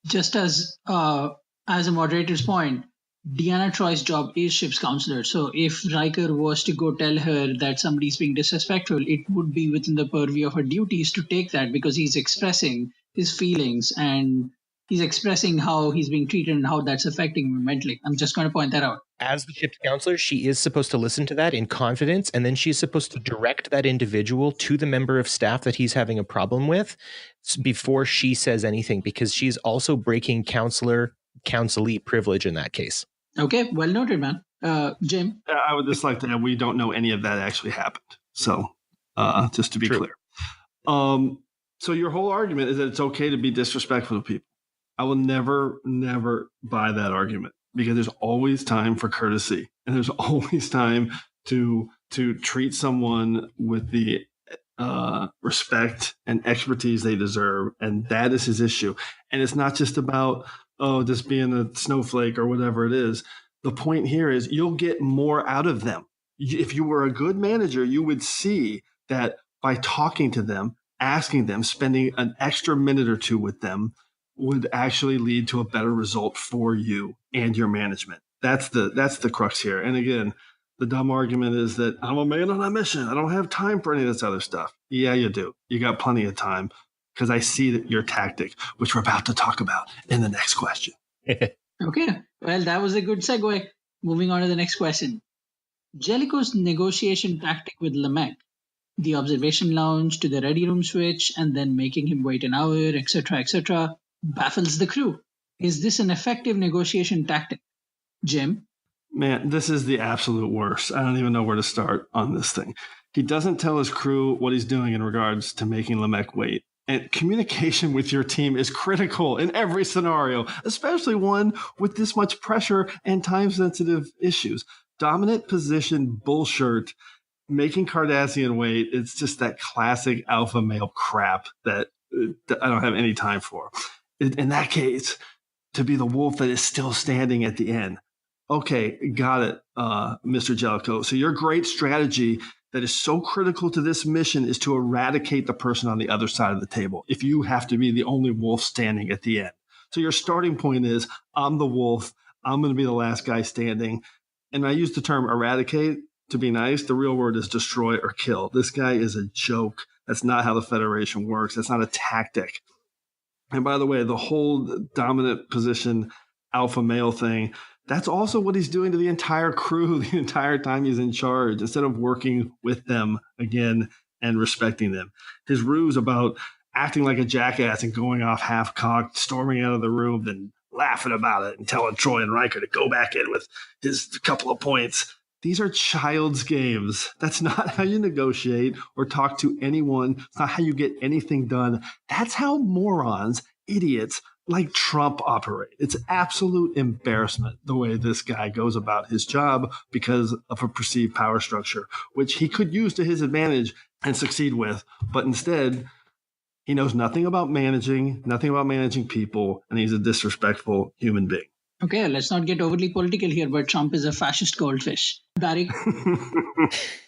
Speaker 3: Just as a moderator's point, Deanna Troy's job is ship's counselor. So if Riker was to go tell her that somebody's being disrespectful, it would be within the purview of her duties to take that, because he's expressing his feelings and he's expressing how he's being treated and how that's affecting him mentally. I'm just going to point that out.
Speaker 1: As the ship's counselor, she is supposed to listen to that in confidence, and then she's supposed to direct that individual to the member of staff that he's having a problem with before she says anything, because she's also breaking counselee privilege in that case.
Speaker 3: Okay, well noted, man. Jim?
Speaker 4: I would just like to add, we don't know any of that actually happened. So just to be clear. So your whole argument is that it's okay to be disrespectful to people. I will never buy that argument, because there's always time for courtesy, and there's always time to treat someone with the respect and expertise they deserve. And that is his issue. And it's not just about, just being a snowflake or whatever it is. The point here is you'll get more out of them. If you were a good manager, you would see that by talking to them, asking them, spending an extra minute or two with them would actually lead to a better result for you and your management. That's the crux here. And again, the dumb argument is that I'm a man on a mission. I don't have time for any of this other stuff. Yeah, you do. You got plenty of time, because I see that your tactic, which we're about to talk about in the next question.
Speaker 3: Okay. Well, that was a good segue. Moving on to the next question. Jellico's negotiation tactic with Lamech, the observation lounge to the ready room switch, and then making him wait an hour, etc., baffles the crew. Is this an effective negotiation tactic? Jim?
Speaker 4: Man, this is the absolute worst. I don't even know where to start on this thing. He doesn't tell his crew what he's doing in regards to making Lamech wait. And communication with your team is critical in every scenario, especially one with this much pressure and time-sensitive issues. Dominant position bullshit, making Cardassian wait, it's just that classic alpha male crap that I don't have any time for. In that case, to be the wolf that is still standing at the end. Okay, got it, Mr. Jellico. So your great strategy that is so critical to this mission is to eradicate the person on the other side of the table, if you have to be the only wolf standing at the end. So your starting point is, I'm the wolf. I'm going to be the last guy standing. And I use the term eradicate to be nice. The real word is destroy or kill. This guy is a joke. That's not how the Federation works. That's not a tactic. And by the way, the whole dominant position, alpha male thing, that's also what he's doing to the entire crew the entire time he's in charge, instead of working with them again and respecting them. His ruse about acting like a jackass and going off half-cocked, storming out of the room, then laughing about it and telling Troy and Riker to go back in with his couple of points. These are child's games. That's not how you negotiate or talk to anyone. It's not how you get anything done. That's how morons, idiots like Trump operate. It's absolute embarrassment the way this guy goes about his job because of a perceived power structure, which he could use to his advantage and succeed with. But instead, he knows nothing about managing people, and he's a disrespectful human being.
Speaker 3: Okay, let's not get overly political here, but Trump is a fascist goldfish. Barry?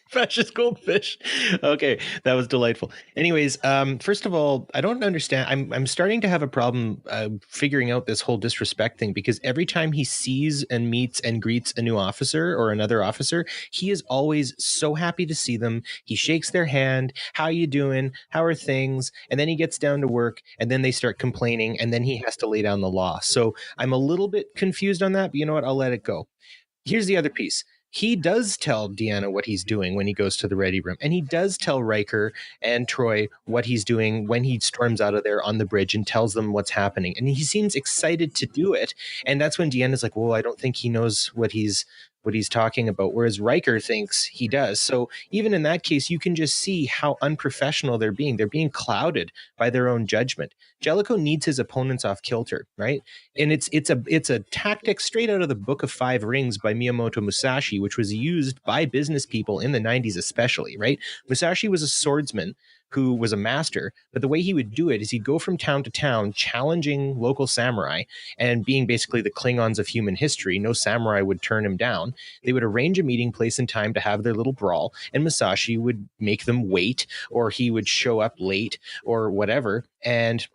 Speaker 1: Fascist goldfish. Okay, that was delightful. Anyways, first of all, I don't understand. I'm starting to have a problem figuring out this whole disrespect thing, because every time he sees and meets and greets a new officer or another officer, he is always so happy to see them. He shakes their hand. How you doing? How are things? And then he gets down to work, and then they start complaining, and then he has to lay down the law. So I'm a little bit confused on that, but you know what? I'll let it go. Here's the other piece. He does tell Deanna what he's doing when he goes to the ready room. And he does tell Riker and Troy what he's doing when he storms out of there on the bridge and tells them what's happening. And he seems excited to do it. And that's when Deanna's like, well, I don't think he knows what he's talking about, whereas Riker thinks he does. So even in that case, you can just see how unprofessional they're being. They're being clouded by their own judgment. Jellicoe needs his opponents off kilter, right? And it's a tactic straight out of the Book of Five Rings by Miyamoto Musashi, which was used by business people in the 90s especially, right? Musashi was a swordsman who was a master, but the way he would do it is he'd go from town to town challenging local samurai and being basically the Klingons of human history. No samurai would turn him down. They would arrange a meeting place and time to have their little brawl, and Musashi would make them wait, or he would show up late or whatever, and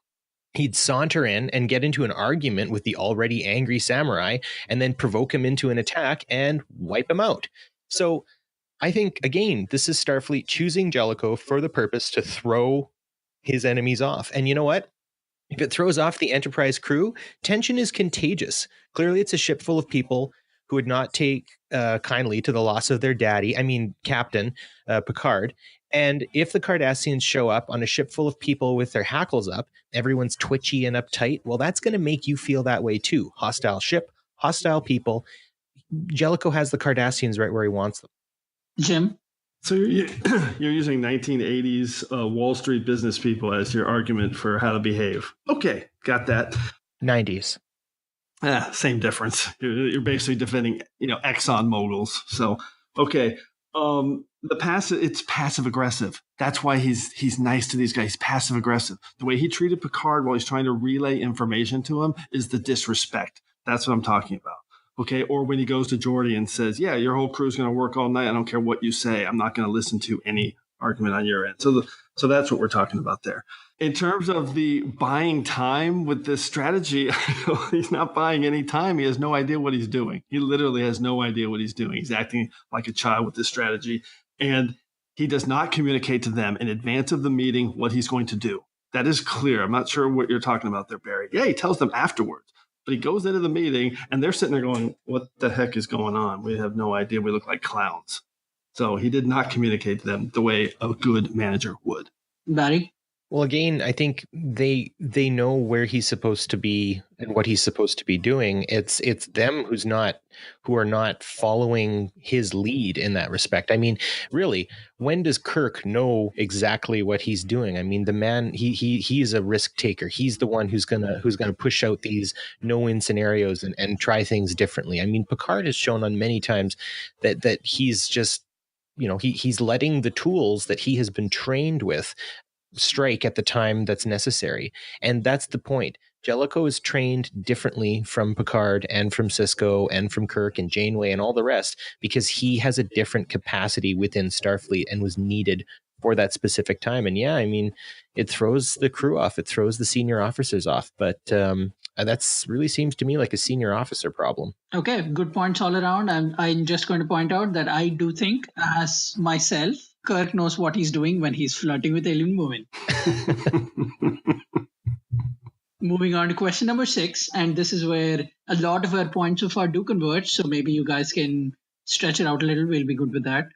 Speaker 1: he'd saunter in and get into an argument with the already angry samurai and then provoke him into an attack and wipe him out. So I think, again, this is Starfleet choosing Jellicoe for the purpose to throw his enemies off. And you know what? If it throws off the Enterprise crew, tension is contagious. Clearly, it's a ship full of people who would not take kindly to the loss of their Captain Picard. And if the Cardassians show up on a ship full of people with their hackles up, everyone's twitchy and uptight, well, that's going to make you feel that way too. Hostile ship, hostile people. Jellicoe has the Cardassians right where he wants them.
Speaker 3: Jim?
Speaker 4: So you're using 1980s Wall Street business people as your argument for how to behave. Okay, got that.
Speaker 1: 90s.
Speaker 4: Same difference. You're basically defending, Exxon moguls. So, okay. It's passive aggressive. That's why he's nice to these guys. He's passive aggressive. The way he treated Picard while he's trying to relay information to him is the disrespect. That's what I'm talking about. Okay, or when he goes to Geordi and says, yeah, your whole crew's going to work all night. I don't care what you say. I'm not going to listen to any argument on your end. So that's what we're talking about there. In terms of the buying time with this strategy, he's not buying any time. He has no idea what he's doing. He literally has no idea what he's doing. He's acting like a child with this strategy. And he does not communicate to them in advance of the meeting what he's going to do. That is clear. I'm not sure what you're talking about there, Barry. Yeah, he tells them afterwards. But he goes into the meeting, and they're sitting there going, what the heck is going on? We have no idea. We look like clowns. So he did not communicate to them the way a good manager would.
Speaker 3: Barry?
Speaker 1: Well, again, I think they know where he's supposed to be and what he's supposed to be doing. It's them who are not following his lead in that respect. I mean, really, when does Kirk know exactly what he's doing? I mean, the man he is a risk taker. He's the one who's gonna push out these no-win scenarios and try things differently. I mean, Picard has shown on many times that he's just, he's letting the tools that he has been trained with strike at the time that's necessary. And that's the point. Jellicoe is trained differently from Picard and from Sisko and from Kirk and Janeway and all the rest because he has a different capacity within Starfleet and was needed for that specific time. And yeah, I mean, it throws the crew off. It throws the senior officers off. But that's really seems to me like a senior officer problem.
Speaker 3: Okay, good points all around. I'm just going to point out that I do think, as myself, Kirk knows what he's doing when he's flirting with alien women. Moving on to question number 6, and this is where a lot of our points so far do converge, so maybe you guys can stretch it out a little. We'll be good with that.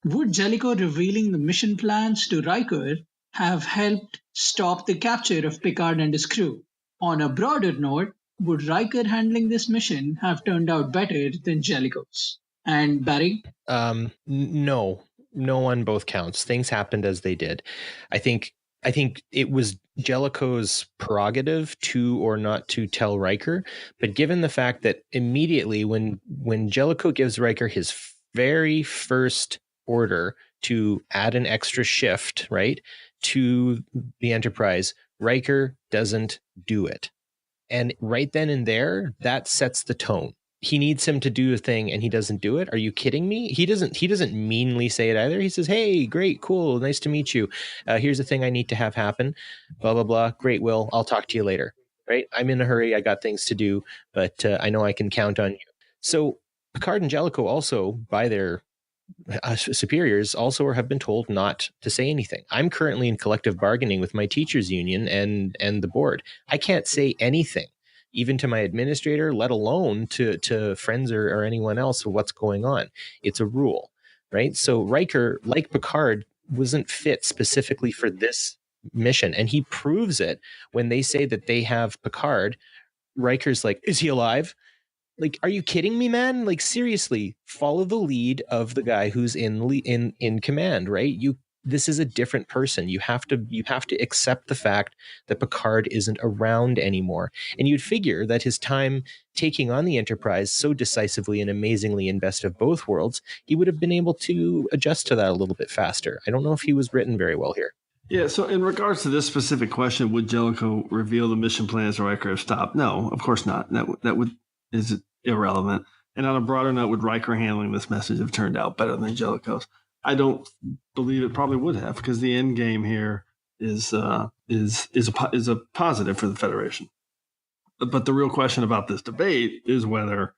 Speaker 3: Would Jellico revealing the mission plans to Riker have helped stop the capture of Picard and his crew? On a broader note, would Riker handling this mission have turned out better than Jellico's? And Barry?
Speaker 1: No on both counts. Things happened as they did. I think it was Jellico's prerogative to or not to tell Riker, but given the fact that immediately when Jellico gives Riker his very first order to add an extra shift, right, to the Enterprise, Riker doesn't do it. And right then and there, that sets the tone. He needs him to do a thing and he doesn't do it. Are you kidding me? He doesn't meanly say it either. He says, "Hey, great, cool, nice to meet you. Here's the thing I need to have happen. Blah, blah, blah. Great, Will. I'll talk to you later." Right? I'm in a hurry. I got things to do, but I know I can count on you. So Picard and Jellico also, by their superiors, also have been told not to say anything. I'm currently in collective bargaining with my teachers union and the board. I can't say anything, even to my administrator, let alone to friends or anyone else, of what's going on. It's a rule, right? So Riker, like Picard, wasn't fit specifically for this mission, and he proves it when they say that they have Picard. Riker's like, "Is he alive?" Like, are you kidding me, man? Like, seriously, follow the lead of the guy who's in command, right? This is a different person. You have to accept the fact that Picard isn't around anymore. And you'd figure that his time taking on the Enterprise so decisively and amazingly in Best of Both Worlds, he would have been able to adjust to that a little bit faster. I don't know if he was written very well here.
Speaker 4: Yeah, so in regards to this specific question, would Jellico reveal the mission plans to Riker have stopped? No, of course not. That is irrelevant. And on a broader note, would Riker handling this message have turned out better than Jellico's? I don't believe it probably would have, because the end game here is a positive for the Federation. But the real question about this debate is whether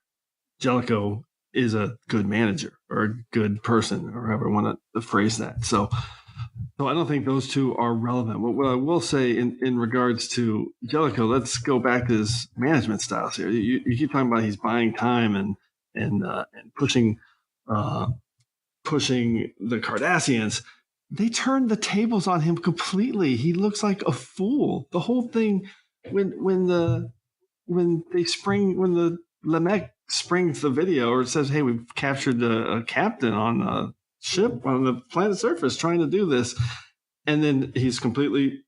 Speaker 4: Jellico is a good manager or a good person, or however you want to phrase that. So I don't think those two are relevant. What I will say in regards to Jellico, let's go back to his management styles here. You keep talking about he's buying time and pushing the Cardassians. They turned the tables on him completely. He looks like a fool. The whole thing when the Lemec springs the video, or it says, "Hey, we've captured a captain on the ship on the planet's surface trying to do this," and then he's completely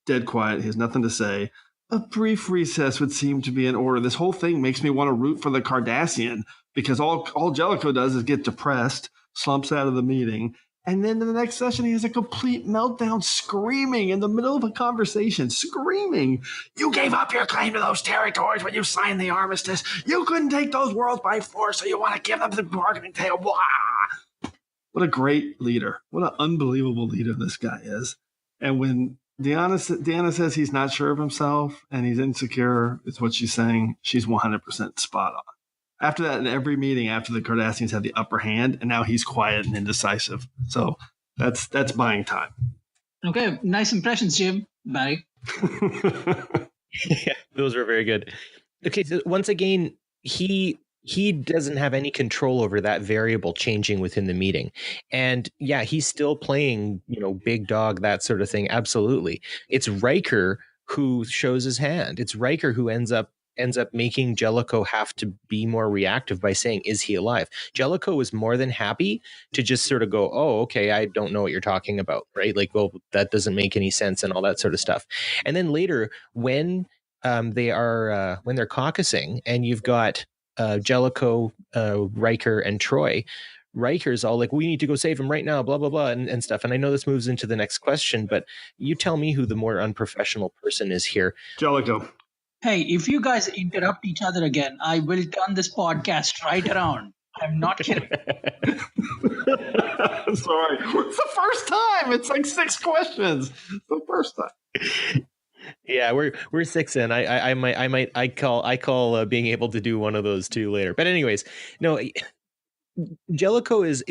Speaker 4: dead quiet. He has nothing to say. A brief recess would seem to be in order. This whole thing makes me want to root for the Cardassian, because all Jellico does is get depressed, slumps out of the meeting, and then in the next session he has a complete meltdown, screaming in the middle of a conversation, screaming, "You gave up your claim to those territories when you signed the armistice. You couldn't take those worlds by force, so you want to give them the bargaining table." Blah. What a great leader. What an unbelievable leader this guy is. And when Deanna says he's not sure of himself and he's insecure, it's what she's saying. She's 100% spot on. After that, in every meeting, after the Cardassians had the upper hand, and now he's quiet and indecisive. So that's buying time.
Speaker 3: Okay, nice impressions, Jim. Barry.
Speaker 1: Yeah, those were very good. Okay, so once again, he doesn't have any control over that variable changing within the meeting. And yeah, he's still playing, big dog, that sort of thing. Absolutely. It's Riker who shows his hand. It's Riker who ends up making Jellico have to be more reactive by saying, "Is he alive?" Jellico was more than happy to just sort of go, "Oh, okay, I don't know what you're talking about," right? Like, well, that doesn't make any sense and all that sort of stuff. And then later, when they're caucusing and you've got Jellico, Riker, and Troy, Riker's all like, "We need to go save him right now," blah, blah, blah, and stuff. And I know this moves into the next question, but you tell me who the more unprofessional person is here.
Speaker 4: Jellico.
Speaker 3: Hey, if you guys interrupt each other again, I will turn this podcast right around. I'm not kidding.
Speaker 4: Sorry. It's the first time. It's like 6 questions. It's the first time.
Speaker 1: Yeah, we're 6 in. I call being able to do one of those 2 later. But anyways, no, Jellico is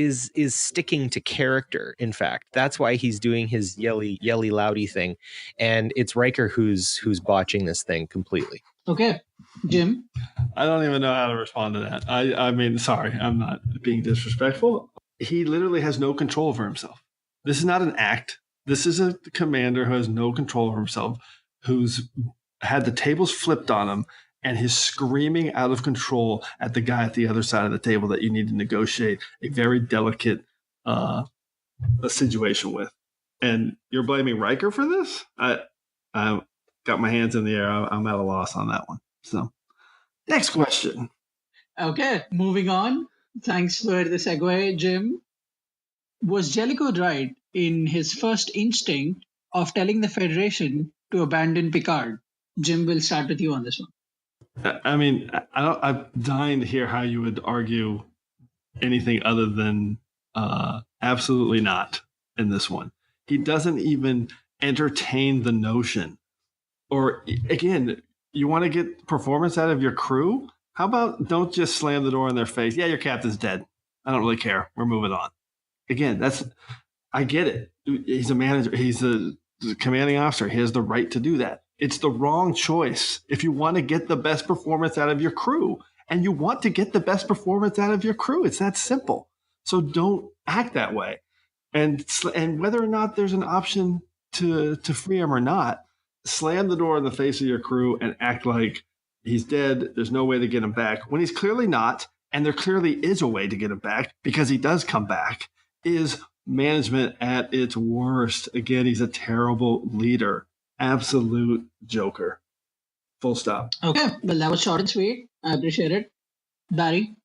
Speaker 1: sticking to character. In fact, that's why he's doing his yelly loudy thing, and it's Riker who's botching this thing completely.
Speaker 3: Okay, Jim.
Speaker 4: I don't even know how to respond to that. I mean, sorry, I'm not being disrespectful. He literally has no control over himself. This is not an act. This is a commander who has no control over himself, who's had the tables flipped on him, and he's screaming out of control at the guy at the other side of the table that you need to negotiate a very delicate a situation with. And you're blaming Riker for this? I got my hands in the air. I'm at a loss on that one. So, next question.
Speaker 3: Okay, moving on. Thanks for the segue, Jim. Was Jellico right in his first instinct of telling the Federation to abandon Picard? Jim, will start with you on this one.
Speaker 4: I mean, I'm dying to hear how you would argue anything other than absolutely not in this one. He doesn't even entertain the notion. Or, again, you want to get performance out of your crew? How about don't just slam the door in their face? Yeah, your captain's dead. I don't really care. We're moving on. Again, I get it. He's a manager. He's a commanding officer. He has the right to do that. It's the wrong choice if you want to get the best performance out of your crew. And you want to get the best performance out of your crew. It's that simple. So don't act that way. And whether or not there's an option to free him or not, slam the door in the face of your crew and act like he's dead. There's no way to get him back when he's clearly not. And there clearly is a way to get him back because he does come back, is management at its worst. Again, he's a terrible leader. Absolute joker. Full stop.
Speaker 3: Okay, well, that was short and sweet. I appreciate it. Barry?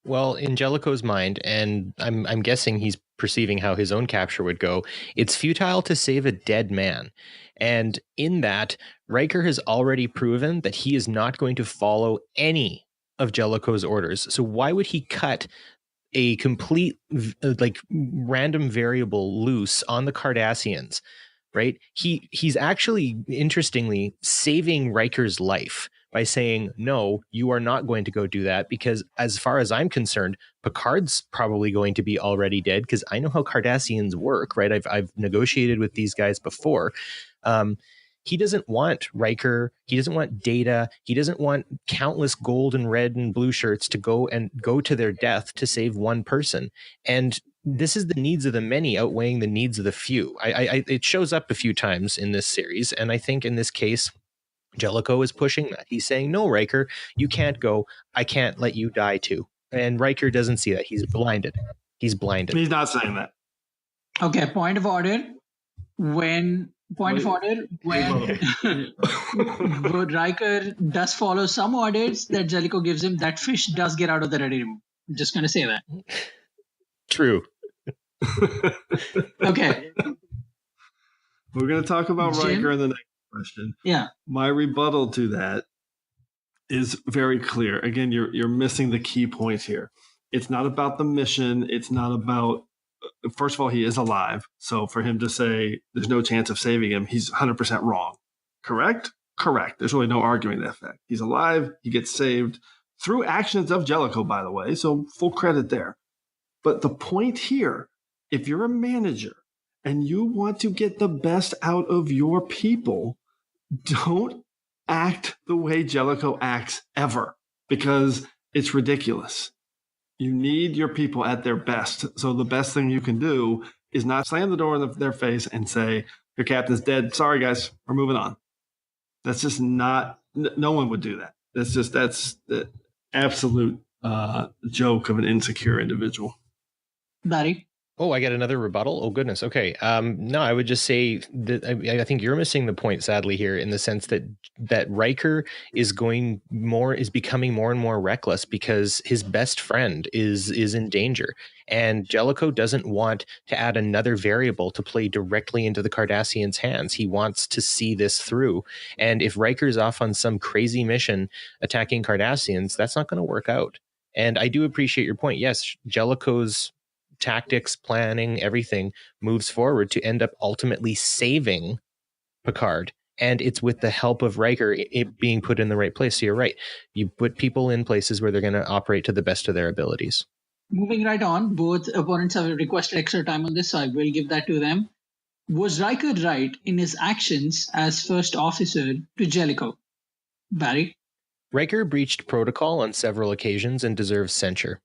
Speaker 1: Well, in Jellico's mind, and I'm guessing he's perceiving how his own capture would go, it's futile to save a dead man. And in that, Riker has already proven that he is not going to follow any of Jellico's orders. So why would he cut a complete, random variable loose on the Cardassians, right? He's actually, interestingly, saving Riker's life by saying, no, you are not going to go do that, because as far as I'm concerned, Picard's probably going to be already dead, because I know how Cardassians work, right? I've negotiated with these guys before. He doesn't want Riker. He doesn't want Data. He doesn't want countless gold and red and blue shirts to go to their death to save one person. And this is the needs of the many outweighing the needs of the few. It shows up a few times in this series, and I think in this case, Jellico is pushing that. He's saying, no, Riker, you can't go. I can't let you die too. And Riker doesn't see that. He's blinded. He's not saying that.
Speaker 3: Okay, point of order. When Riker does follow some orders that Jellico gives him, that fish does get out of the ready room. I'm just going to say that.
Speaker 1: True.
Speaker 3: Okay.
Speaker 4: We're going to talk about Jim? Riker in the next question.
Speaker 3: Yeah.
Speaker 4: My rebuttal to that is very clear. Again, you're missing the key points here. It's not about the mission. It's not about, first of all, he is alive. So for him to say there's no chance of saving him, he's 100% wrong. Correct? Correct. There's really no arguing that fact. He's alive. He gets saved through actions of Jellico, by the way. So full credit there. But the point here, if you're a manager and you want to get the best out of your people, don't act the way Jellico acts ever, because it's ridiculous. You need your people at their best. So the best thing you can do is not slam the door in their face and say, your captain's dead. Sorry, guys, we're moving on. That's just not, no one would do that. That's the absolute joke of an insecure individual.
Speaker 3: Barry?
Speaker 1: Oh, I got another rebuttal? Oh, goodness. Okay. No, I would just say that I think you're missing the point, sadly, here, in the sense that Riker is becoming more and more reckless because his best friend is in danger. And Jellico doesn't want to add another variable to play directly into the Cardassians' hands. He wants to see this through. And if Riker's off on some crazy mission attacking Cardassians, that's not going to work out. And I do appreciate your point. Yes, Jellico's tactics, planning, everything moves forward to end up ultimately saving Picard. And it's with the help of Riker it being put in the right place. So you're right. You put people in places where they're going to operate to the best of their abilities.
Speaker 3: Moving right on, both opponents have requested extra time on this, so I will give that to them. Was Riker right in his actions as first officer to Jellico? Barry?
Speaker 1: Riker breached protocol on several occasions and deserves censure.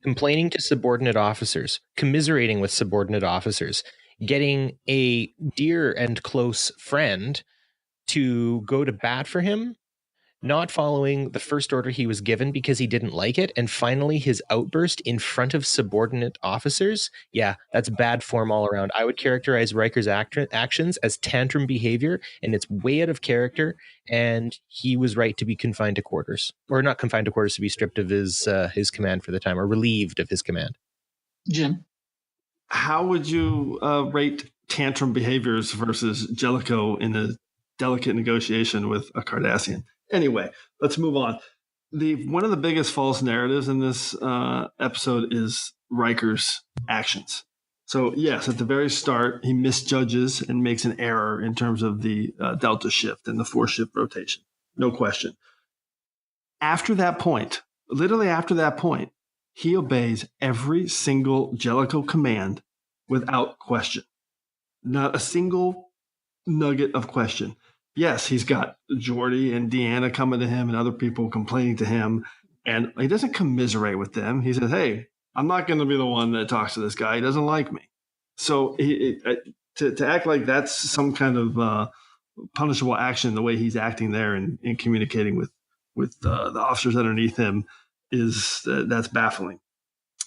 Speaker 1: Complaining to subordinate officers, commiserating with subordinate officers, getting a dear and close friend to go to bat for him, not following the first order he was given because he didn't like it, and finally his outburst in front of subordinate officers. Yeah, that's bad form all around. I would characterize Riker's actions as tantrum behavior, and it's way out of character, and he was right to be confined to quarters. Or not confined to quarters, to be stripped of his command for the time, or relieved of his command.
Speaker 3: Jim?
Speaker 4: How would you rate tantrum behaviors versus Jellico in a delicate negotiation with a Cardassian? Anyway, let's move on. One of the biggest false narratives in this episode is Riker's actions. So yes, at the very start, he misjudges and makes an error in terms of the delta shift and the 4-shift rotation. No question. After that point, literally after that point, he obeys every single Jellico command without question. Not a single nugget of question. Yes, he's got Geordi and Deanna coming to him and other people complaining to him, and he doesn't commiserate with them. He says, hey, I'm not going to be the one that talks to this guy. He doesn't like me. So to act like that's some kind of punishable action, the way he's acting there and communicating with the officers underneath him, that's baffling.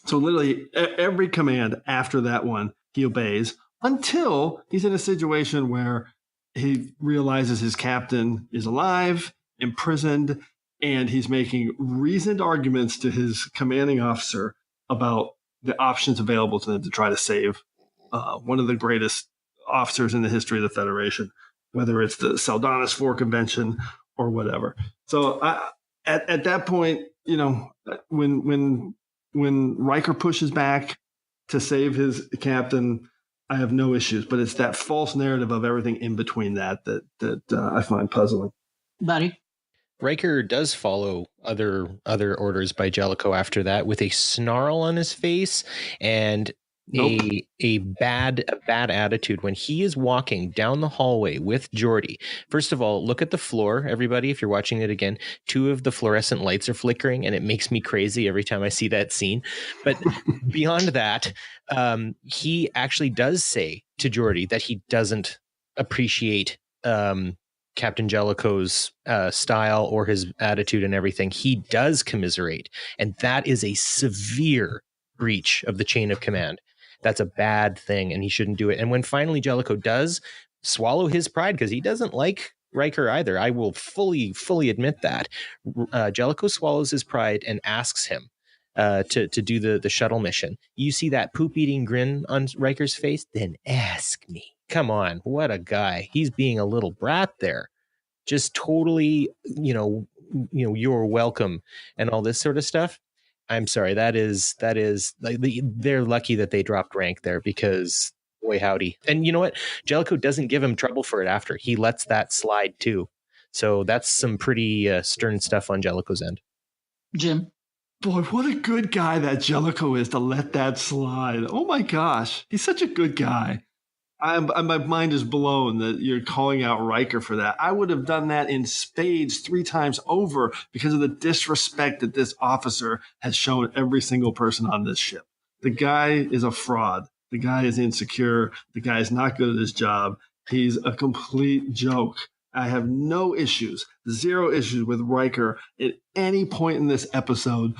Speaker 4: So literally every command after that one, he obeys until he's in a situation where he realizes his captain is alive, imprisoned, and he's making reasoned arguments to his commanding officer about the options available to them to try to save one of the greatest officers in the history of the Federation, whether it's the Saldanis IV Convention or whatever. So at that point, you know, when Riker pushes back to save his captain, I have no issues, but it's that false narrative of everything in between that I find puzzling.
Speaker 3: Barry?
Speaker 1: Riker does follow other orders by Jellico after that with a snarl on his face and a bad attitude when he is walking down the hallway with Geordi. First of all, look at the floor, everybody. If you're watching it again, 2 of the fluorescent lights are flickering, and it makes me crazy every time I see that scene. But beyond that, he actually does say to Geordi that he doesn't appreciate Captain Jellico's style or his attitude and everything. He does commiserate, and that is a severe breach of the chain of command. That's a bad thing, and he shouldn't do it. And when finally Jellico does swallow his pride, because he doesn't like Riker either, I will fully admit that, Jellico swallows his pride and asks him to do the shuttle mission. You see that poop-eating grin on Riker's face? Then ask me. Come on, what a guy. He's being a little brat there. Just totally, you're welcome and all this sort of stuff. I'm sorry, that is like they're lucky that they dropped rank there, because boy howdy. And you know what? Jellico doesn't give him trouble for it after. He lets that slide too. So that's some pretty stern stuff on Jellico's end.
Speaker 3: Jim?
Speaker 4: Boy, what a good guy that Jellico is to let that slide. Oh my gosh, he's such a good guy. My mind is blown that you're calling out Riker for that. I would have done that in spades 3 times over because of the disrespect that this officer has shown every single person on this ship. The guy is a fraud. The guy is insecure. The guy is not good at his job. He's a complete joke. I have no issues, 0 issues with Riker at any point in this episode,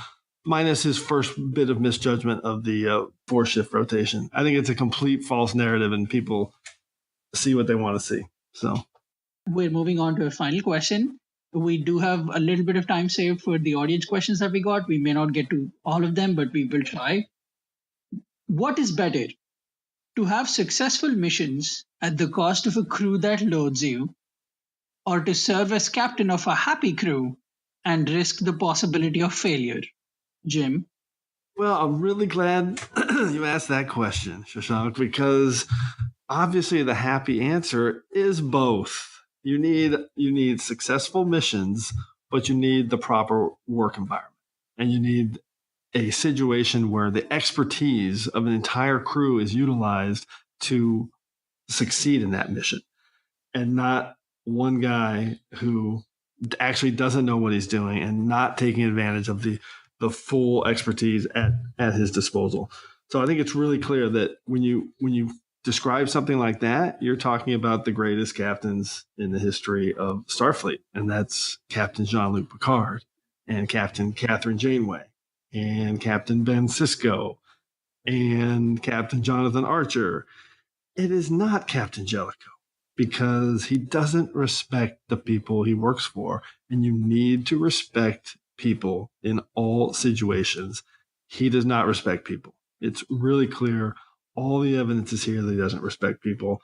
Speaker 4: minus his first bit of misjudgment of the 4-shift rotation. I think it's a complete false narrative, and people see what they want to see. So
Speaker 3: we're moving on to a final question. We do have a little bit of time saved for the audience questions that we got. We may not get to all of them, but we will try. What is better, to have successful missions at the cost of a crew that loathes you, or to serve as captain of a happy crew and risk the possibility of failure? Jim?
Speaker 4: Well, I'm really glad you asked that question, Shashank, because obviously the happy answer is both. You need successful missions, but you need the proper work environment, and you need a situation where the expertise of an entire crew is utilized to succeed in that mission, and not one guy who actually doesn't know what he's doing and not taking advantage of the full expertise at his disposal. So I think it's really clear that when you describe something like that, you're talking about the greatest captains in the history of Starfleet, and that's Captain Jean-Luc Picard and Captain Catherine Janeway and Captain Ben Sisko and Captain Jonathan Archer. It is not Captain Jellico, because he doesn't respect the people he works for, and you need to respect people in all situations. He does not respect people. It's really clear. All the evidence is here that he doesn't respect people,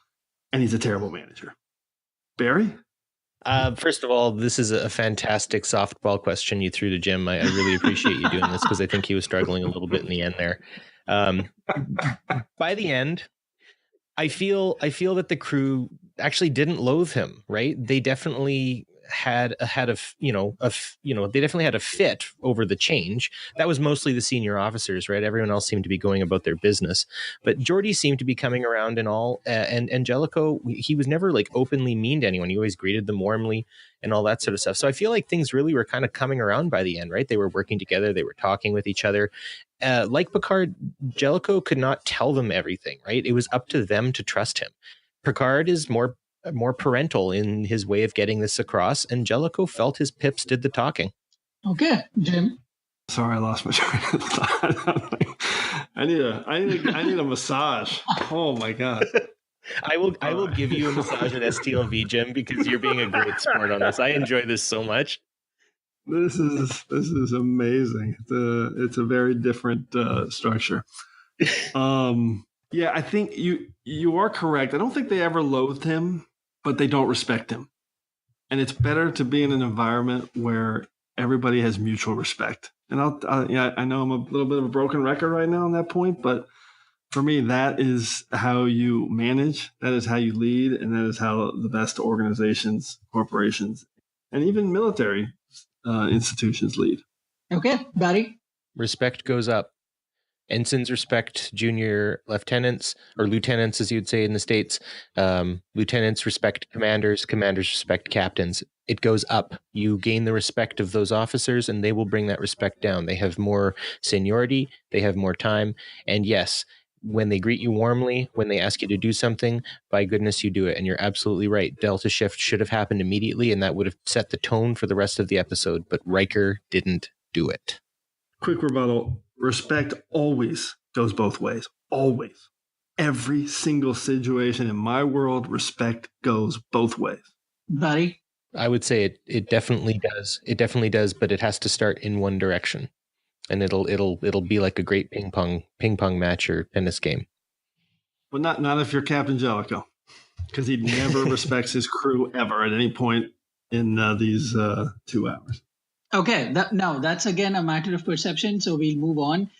Speaker 4: and he's a terrible manager. Barry?
Speaker 1: First of all, this is a fantastic softball question you threw to Jim. I really appreciate you doing this, because I think he was struggling a little bit in the end there. By the end, I feel that the crew actually didn't loathe him, right? They definitely had a fit over the change. That was mostly the senior officers, right? Everyone else seemed to be going about their business, but Geordi seemed to be coming around and all. And Jellico, he was never like openly mean to anyone. He always greeted them warmly and all that sort of stuff. So I feel like things really were kind of coming around by the end, right? They were working together. They were talking with each other. Like Picard, Jellico could not tell them everything, right? It was up to them to trust him. Picard is more parental in his way of getting this across, and Jellico felt his pips did the talking.
Speaker 3: Okay, Jim.
Speaker 4: Sorry, I lost my train of thought. I need a massage. Oh my god.
Speaker 1: I will give you a massage at STLV, Jim, because you're being a great sport on this. I enjoy this so much.
Speaker 4: This is amazing. It's a very different structure. Yeah, I think you are correct. I don't think they ever loathed him, but they don't respect him. And it's better to be in an environment where everybody has mutual respect. And I know I'm a little bit of a broken record right now on that point, but for me, that is how you manage, that is how you lead, and that is how the best organizations, corporations, and even military institutions lead.
Speaker 3: Okay, Barry?
Speaker 1: Respect goes up. Ensigns respect junior lieutenants, or lieutenants, as you'd say in the States. Lieutenants respect commanders. Commanders respect captains. It goes up. You gain the respect of those officers, and they will bring that respect down. They have more seniority. They have more time. And yes, when they greet you warmly, when they ask you to do something, by goodness, you do it. And you're absolutely right. Delta shift should have happened immediately, and that would have set the tone for the rest of the episode. But Riker didn't do it.
Speaker 4: Quick rebuttal. Respect always goes both ways. Always. Every single situation in my world, respect goes both ways.
Speaker 3: Barry?
Speaker 1: I would say it definitely does. It definitely does, but it has to start in one direction. And it'll be like a great ping pong match or tennis game.
Speaker 4: But not if you're Captain Jellico, because he never respects his crew ever at any point in these 2 hours.
Speaker 3: Okay, now that's again a matter of perception, so we'll move on.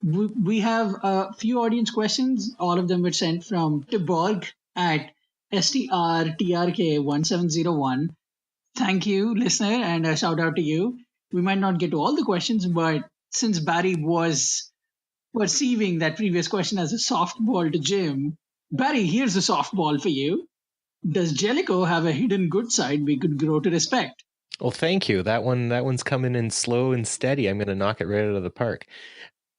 Speaker 3: We have a few audience questions. All of them were sent from Tiborg at STRTRK1701. Thank you, listener, and a shout out to you. We might not get to all the questions, but since Barry was perceiving that previous question as a softball to Jim, Barry, here's a softball for you. Does Jellico have a hidden good side we could grow to respect?
Speaker 1: Well, thank you. That one's coming in slow and steady. I'm going to knock it right out of the park.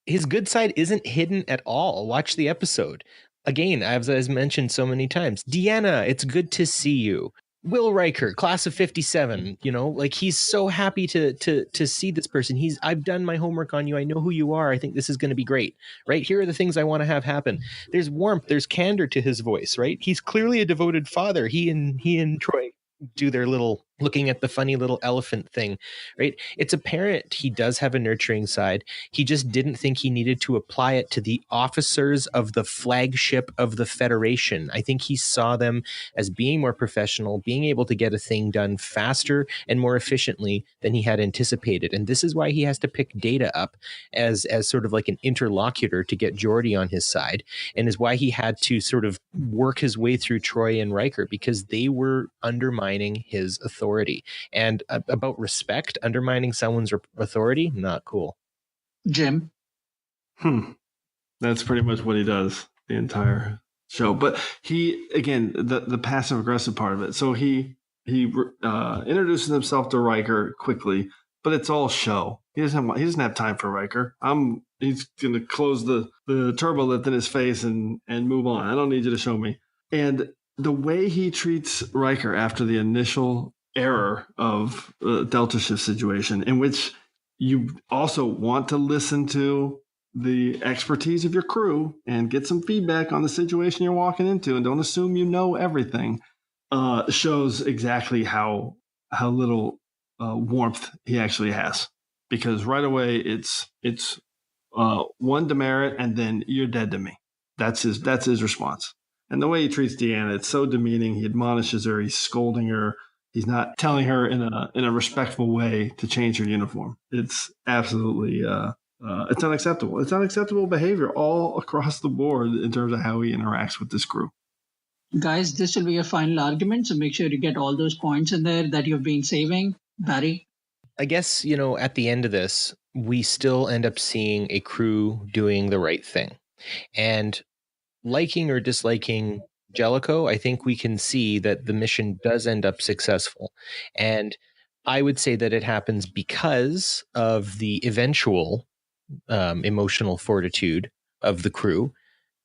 Speaker 1: His good side isn't hidden at all. Watch the episode. Again, as mentioned so many times, Deanna, it's good to see you. Will Riker, class of 57, like he's so happy to see this person. I've done my homework on you. I know who you are. I think this is going to be great, right? Here are the things I want to have happen. There's warmth, there's candor to his voice, right? He's clearly a devoted father. He and Troy do their little looking at the funny little elephant thing, right? It's apparent he does have a nurturing side. He just didn't think he needed to apply it to the officers of the flagship of the Federation. I think he saw them as being more professional, being able to get a thing done faster and more efficiently than he had anticipated. And this is why he has to pick Data up as sort of like an interlocutor to get Geordi on his side, and is why he had to sort of work his way through Troy and Riker, because they were undermining his authority. And about respect, undermining someone's authority, not cool.
Speaker 3: Jim?
Speaker 4: That's pretty much what he does the entire show. But he, again, the passive aggressive part of it. So he introduces himself to Riker quickly, but it's all show. He doesn't have time for Riker. He's going to close the turbo lift in his face and move on. I don't need you to show me. And the way he treats Riker after the initial error of Delta Shift situation, in which you also want to listen to the expertise of your crew and get some feedback on the situation you're walking into, and don't assume you know everything, shows exactly how little warmth he actually has. Because right away it's one demerit and then you're dead to me. That's his response. And the way he treats Deanna, it's so demeaning. He admonishes her, he's scolding her. He's not telling her in a respectful way to change her uniform. It's absolutely it's unacceptable. It's unacceptable behavior all across the board in terms of how he interacts with this crew.
Speaker 3: Guys, this will be your final argument, so make sure you get all those points in there that you've been saving. Barry?
Speaker 1: I guess, at the end of this, we still end up seeing a crew doing the right thing. And liking or disliking Jellico, I think we can see that the mission does end up successful. And I would say that it happens because of the eventual emotional fortitude of the crew,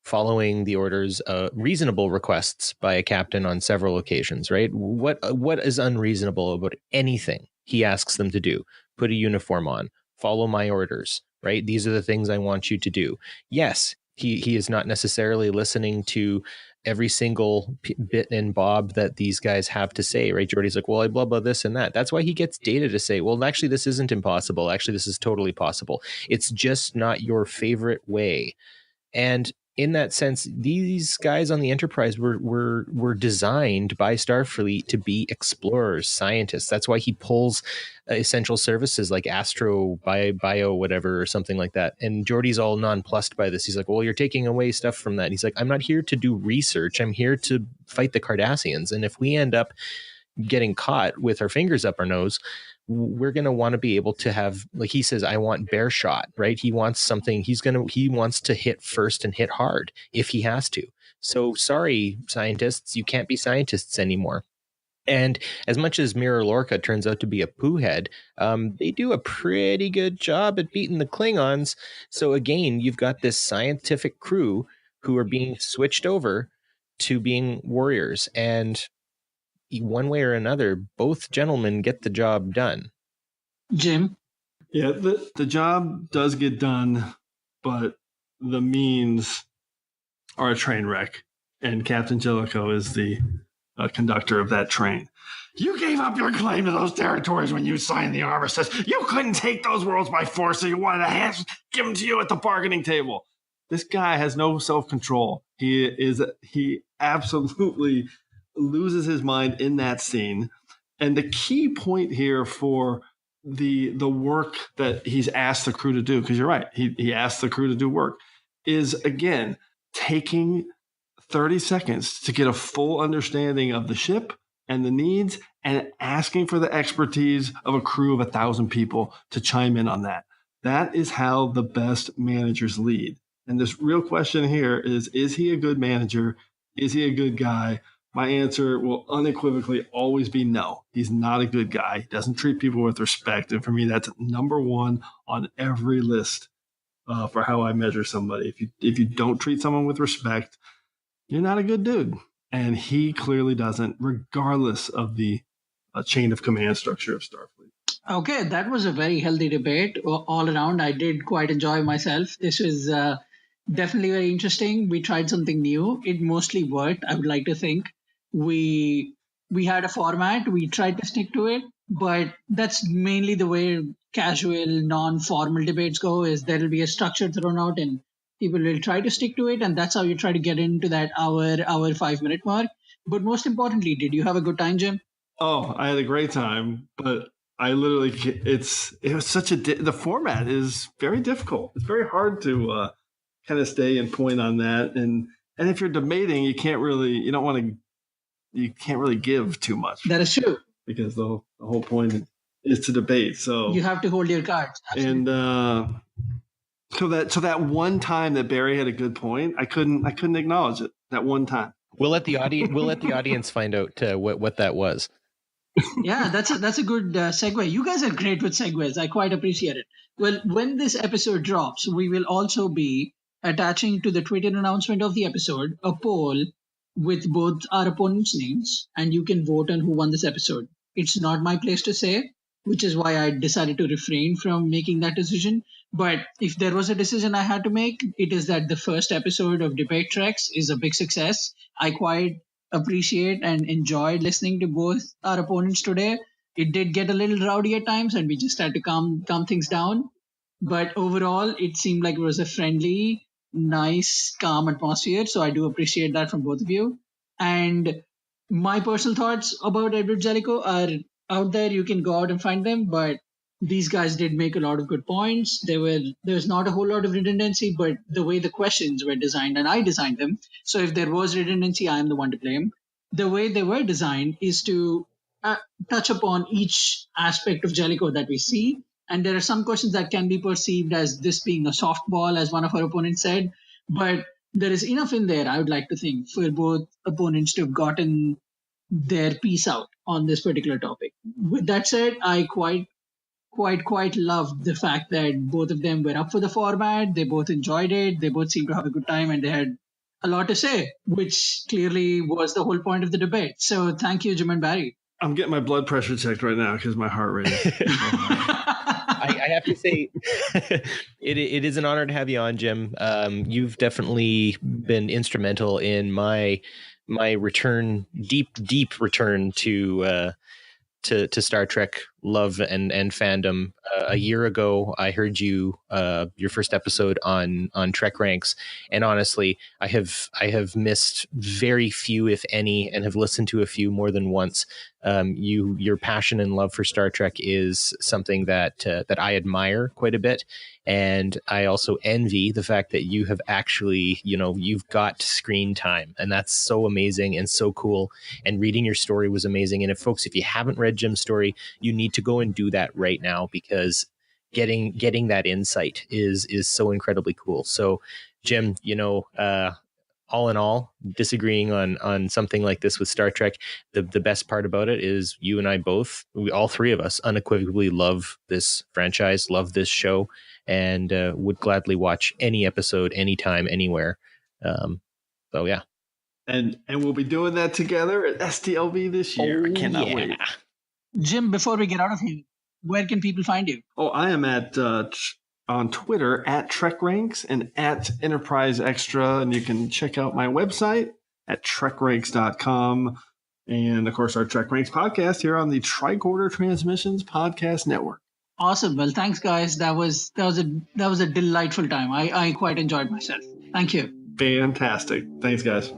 Speaker 1: following the orders, reasonable requests by a captain on several occasions, right? What is unreasonable about anything he asks them to do? Put a uniform on, follow my orders, right? These are the things I want you to do. Yes, he is not necessarily listening to every single bit and bob that these guys have to say, right? Geordi's like, well, I blah, blah, this and that. That's why he gets Data to say, well, actually, this isn't impossible. Actually, this is totally possible. It's just not your favorite way. And in that sense, these guys on the Enterprise were designed by Starfleet to be explorers, scientists. That's why he pulls essential services like Astro, Bio, whatever, or something like that. And Geordi's all nonplussed by this. He's like, well, you're taking away stuff from that. And he's like, I'm not here to do research. I'm here to fight the Cardassians. And if we end up getting caught with our fingers up our nose, we're going to want to be able to have, like he says, I want bear shot, right? He wants something, he wants to hit first and hit hard if he has to. So sorry, scientists, you can't be scientists anymore. And as much as Mirror Lorca turns out to be a poohead, they do a pretty good job at beating the Klingons. So again, you've got this scientific crew who are being switched over to being warriors, and one way or another, both gentlemen get the job done.
Speaker 3: Jim?
Speaker 4: Yeah, the job does get done, but the means are a train wreck, and Captain Jellico is the conductor of that train. You gave up your claim to those territories when you signed the armistice. You couldn't take those worlds by force, so you wanted to give them to you at the bargaining table. This guy has no self-control. He absolutely loses his mind in that scene. And the key point here for the work that he's asked the crew to do, because you're right, he asked the crew to do work, is again taking 30 seconds to get a full understanding of the ship and the needs, and asking for the expertise of a crew of 1,000 people to chime in on that. That is how the best managers lead. And this real question here is he a good manager? Is he a good guy? My answer will unequivocally always be no. He's not a good guy. He doesn't treat people with respect. And for me, that's number one on every list for how I measure somebody. If you don't treat someone with respect, you're not a good dude. And he clearly doesn't, regardless of the chain of command structure of Starfleet.
Speaker 3: Okay, that was a very healthy debate all around. I did quite enjoy myself. This was definitely very interesting. We tried something new. It mostly worked, I would like to think. We had a format. We tried to stick to it, but that's mainly the way casual, non-formal debates go, is there will be a structure thrown out and people will try to stick to it. And that's how you try to get into that hour 5-minute mark. But most importantly, did you have a good time, Jim?
Speaker 4: Oh, I had a great time, but I literally, it was such the format is very difficult. It's very hard to kind of stay in point on that. And if you're debating, you can't really give too much.
Speaker 3: That is true.
Speaker 4: Because the whole point is to debate. So
Speaker 3: you have to hold your cards. Absolutely.
Speaker 4: And So that one time that Barry had a good point, I couldn't acknowledge it. That one time.
Speaker 1: We'll let the audience find out what that was.
Speaker 3: Yeah, that's a good segue. You guys are great with segues. I quite appreciate it. Well, when this episode drops, we will also be attaching to the Twitter announcement of the episode a poll with both our opponents' names, and you can vote on who won this episode. It's not my place to say, which is why I decided to refrain from making that decision. But if there was a decision I had to make, it is that the first episode of DebateTreks is a big success. I quite appreciate and enjoyed listening to both our opponents today. It did get a little rowdy at times, and we just had to calm things down. But overall, it seemed like it was a friendly, nice, calm atmosphere. So I do appreciate that from both of you. And my personal thoughts about Edward Jellico are out there. You can go out and find them. But these guys did make a lot of good points. There's not a whole lot of redundancy, but the way the questions were designed, and I designed them. So if there was redundancy, I am the one to blame. The way they were designed is to touch upon each aspect of Jellico that we see. And there are some questions that can be perceived as this being a softball, as one of our opponents said. But there is enough in there, I would like to think, for both opponents to have gotten their piece out on this particular topic. With that said, I quite loved the fact that both of them were up for the format. They both enjoyed it. They both seemed to have a good time, and they had a lot to say, which clearly was the whole point of the debate. So thank you, Jim and Barry.
Speaker 4: I'm getting my blood pressure checked right now because my heart rate is
Speaker 1: I have to say, it is an honor to have you on, Jim. You've definitely been instrumental in my return, deep return to Star Trek love and fandom. A year ago, I heard you your first episode on TrekRanks, and honestly, I have missed very few, if any, and have listened to a few more than once. Your passion and love for Star Trek is something that I admire quite a bit, and I also envy the fact that you have actually, you've got screen time, and that's so amazing and so cool. And reading your story was amazing. And if you haven't read Jim's story, you need to go and do that right now, because getting that insight is so incredibly cool. So, Jim, all in all, disagreeing on something like this with Star Trek, the best part about it is you and I both, all three of us, unequivocally love this franchise, love this show, and would gladly watch any episode, anytime, anywhere. So yeah.
Speaker 4: And we'll be doing that together at STLV this year. I cannot wait.
Speaker 3: Jim, before we get out of here, where can people find you?
Speaker 4: Oh, I am at on Twitter at TrekRanks and at Enterprise Extra, and you can check out my website at TrekRanks.com, and of course our TrekRanks podcast here on the Tricorder Transmissions Podcast Network.
Speaker 3: Awesome. Well, thanks, guys. That was a delightful time. I quite enjoyed myself. Thank you.
Speaker 4: Fantastic. Thanks, guys.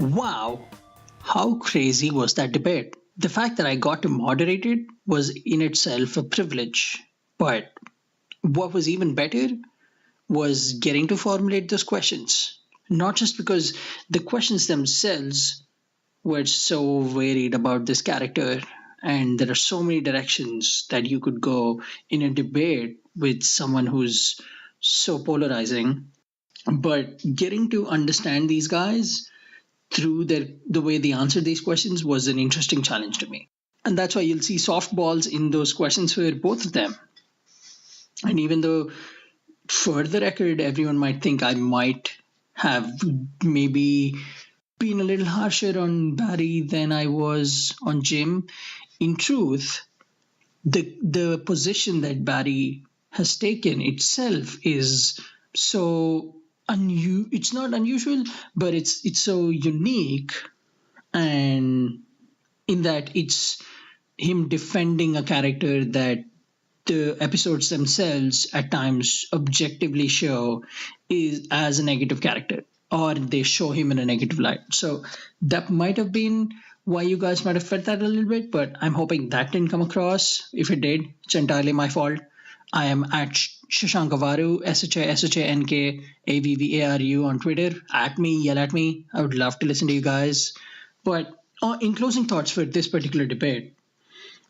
Speaker 3: Wow, how crazy was that debate? The fact that I got to moderate it was in itself a privilege. But what was even better was getting to formulate those questions. Not just because the questions themselves were so varied about this character, and there are so many directions that you could go in a debate with someone who's so polarizing, but getting to understand these guys through the way they answered these questions was an interesting challenge to me. And that's why you'll see softballs in those questions for both of them. And even though, for the record, everyone might think I might have maybe been a little harsher on Barry than I was on Jim, in truth, the position that Barry has taken itself is so it's not unusual, but it's so unique, and in that it's him defending a character that the episodes themselves at times objectively show is as a negative character, or they show him in a negative light. So that might have been why you guys might have felt that a little bit, but I'm hoping that didn't come across. If it did, it's entirely my fault. I am at Shashank Avvaru, SHASHANK on Twitter. At me, yell at me. I would love to listen to you guys. But in closing thoughts for this particular debate,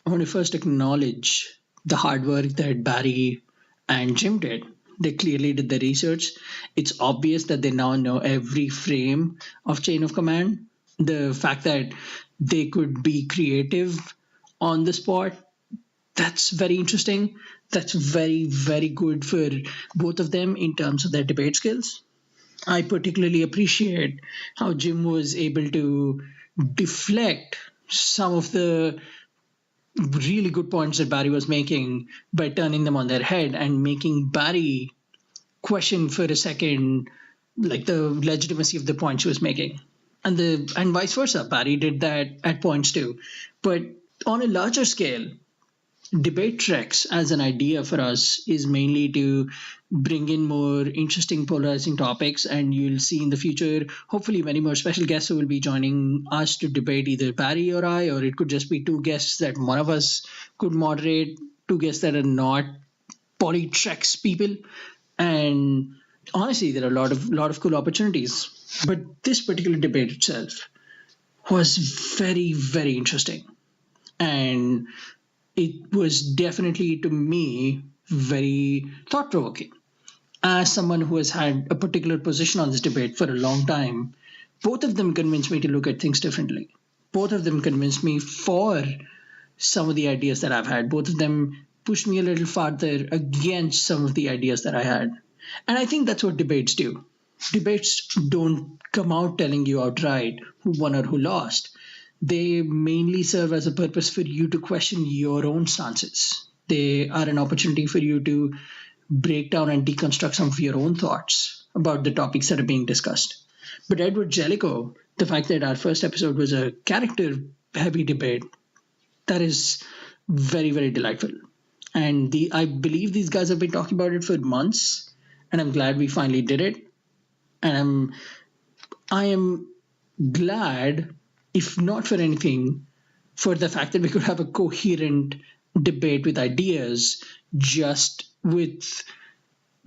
Speaker 3: I want to first acknowledge the hard work that Barry and Jim did. They clearly did the research. It's obvious that they now know every frame of chain of command. The fact that they could be creative on the spot, that's very interesting. That's very, very good for both of them in terms of their debate skills. I particularly appreciate how Jim was able to deflect some of the really good points that Barry was making by turning them on their head and making Barry question for a second, like the legitimacy of the points she was making. And vice versa. Barry did that at points too. But on a larger scale, DebateTreks as an idea for us is mainly to bring in more interesting polarizing topics, and you'll see in the future, hopefully, many more special guests who will be joining us to debate either Barry or I, or it could just be two guests that one of us could moderate, two guests that are not PoliTreks people. And honestly, there are a lot of cool opportunities. But this particular debate itself was very, very interesting. And it was definitely, to me, very thought-provoking. As someone who has had a particular position on this debate for a long time, both of them convinced me to look at things differently. Both of them convinced me for some of the ideas that I've had. Both of them pushed me a little farther against some of the ideas that I had. And I think that's what debates do. Debates don't come out telling you outright who won or who lost. They mainly serve as a purpose for you to question your own stances. They are an opportunity for you to break down and deconstruct some of your own thoughts about the topics that are being discussed. But Edward Jellico, the fact that our first episode was a character-heavy debate, that is very, very delightful. And I believe these guys have been talking about it for months, and I'm glad we finally did it. And I am glad, if not for anything, for the fact that we could have a coherent debate with ideas, just with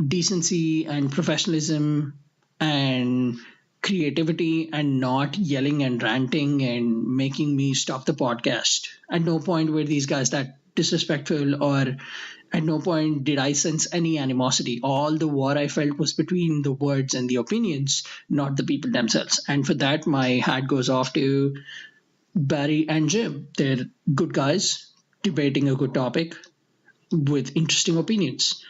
Speaker 3: decency and professionalism and creativity, and not yelling and ranting and making me stop the podcast. At no point were these guys that disrespectful, or at no point did I sense any animosity. All the war I felt was between the words and the opinions, not the people themselves. And for that, my hat goes off to Barry and Jim. They're good guys debating a good topic with interesting opinions.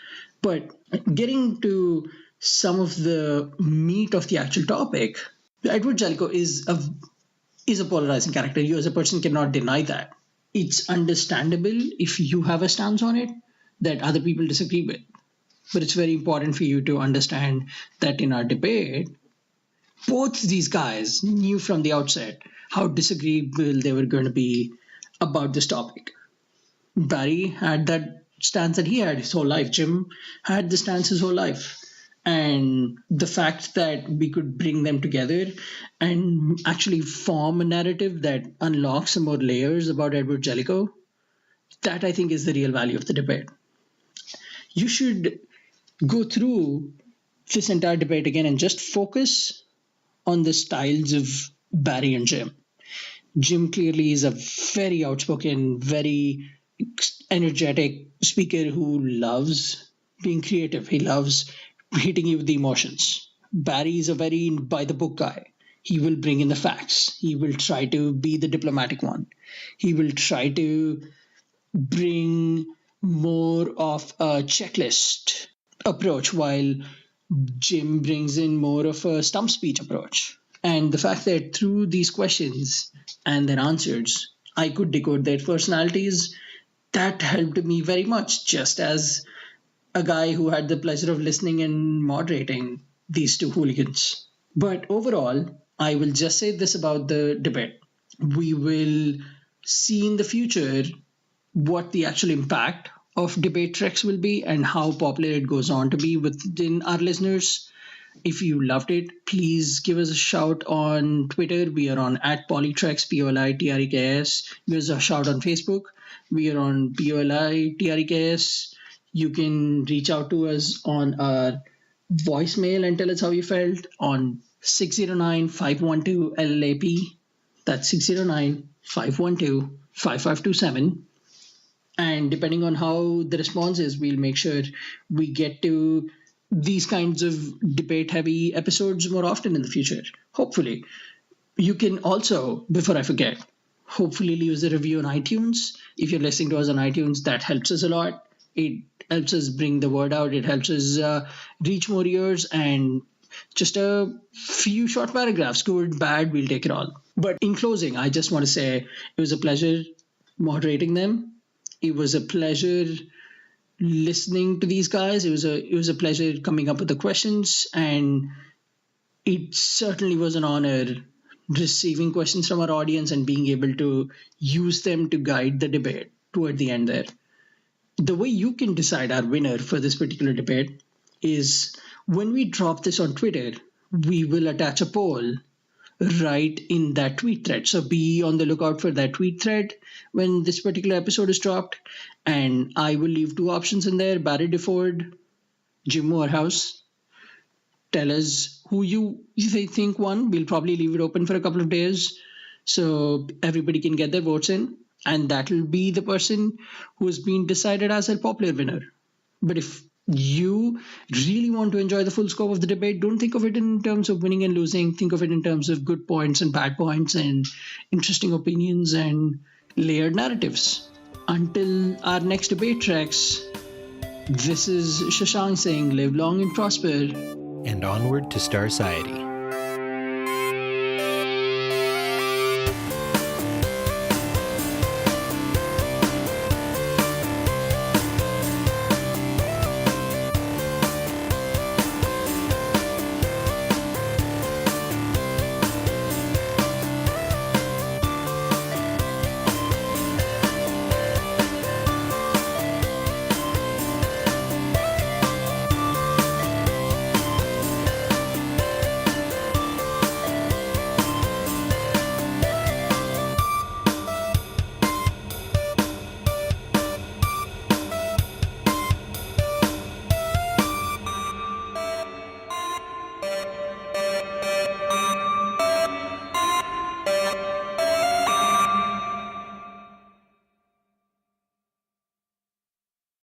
Speaker 3: But getting to some of the meat of the actual topic, Edward Jellico is a polarizing character. You as a person cannot deny that. It's understandable if you have a stance on it that other people disagree with. But it's very important for you to understand that in our debate, both these guys knew from the outset how disagreeable they were going to be about this topic. Barry had that stance that he had his whole life. Jim had the stance his whole life. And the fact that we could bring them together and actually form a narrative that unlocks some more layers about Edward Jellico, that I think is the real value of the debate. You should go through this entire debate again and just focus on the styles of Barry and Jim. Jim clearly is a very outspoken, very energetic speaker who loves being creative. He loves hitting you with the emotions. Barry is a very by-the-book guy. He will bring in the facts. He will try to be the diplomatic one. He will try to bring more of a checklist approach, while Jim brings in more of a stump speech approach. And the fact that through these questions and their answers, I could decode their personalities, that helped me very much, just as a guy who had the pleasure of listening and moderating these two hooligans. But overall, I will just say this about the debate. We will see in the future what the actual impact of DebateTreks will be and how popular it goes on to be within our listeners. If you loved it, please give us a shout on Twitter. We are on @PoliTreks, PoliTreks. Give us a shout on Facebook. We are on PoliTreks. You can reach out to us on our voicemail and tell us how you felt on 609-512-LLAP. That's 609-512-5527. And depending on how the response is, we'll make sure we get to these kinds of debate-heavy episodes more often in the future, hopefully. You can also, before I forget, hopefully leave us a review on iTunes. If you're listening to us on iTunes, that helps us a lot. It helps us bring the word out. It helps us reach more ears, and just a few short paragraphs, good, bad, we'll take it all. But in closing, I just want to say it was a pleasure moderating them. It was a pleasure listening to these guys. It was a pleasure coming up with the questions, and it certainly was an honor receiving questions from our audience and being able to use them to guide the debate toward the end there. The way you can decide our winner for this particular debate is when we drop this on Twitter, we will attach a poll right in that tweet thread. So be on the lookout for that tweet thread when this particular episode is dropped. And I will leave two options in there: Barry DeFord, Jim Moorhouse. Tell us who you think won. We'll probably leave it open for a couple of days so everybody can get their votes in. And that will be the person who has been decided as a popular winner. But if you really want to enjoy the full scope of the debate, don't think of it in terms of winning and losing. Think of it in terms of good points and bad points and interesting opinions and layered narratives. Until our next DebateTreks, this is Shashank saying live long and prosper.
Speaker 1: And onward to Star Society.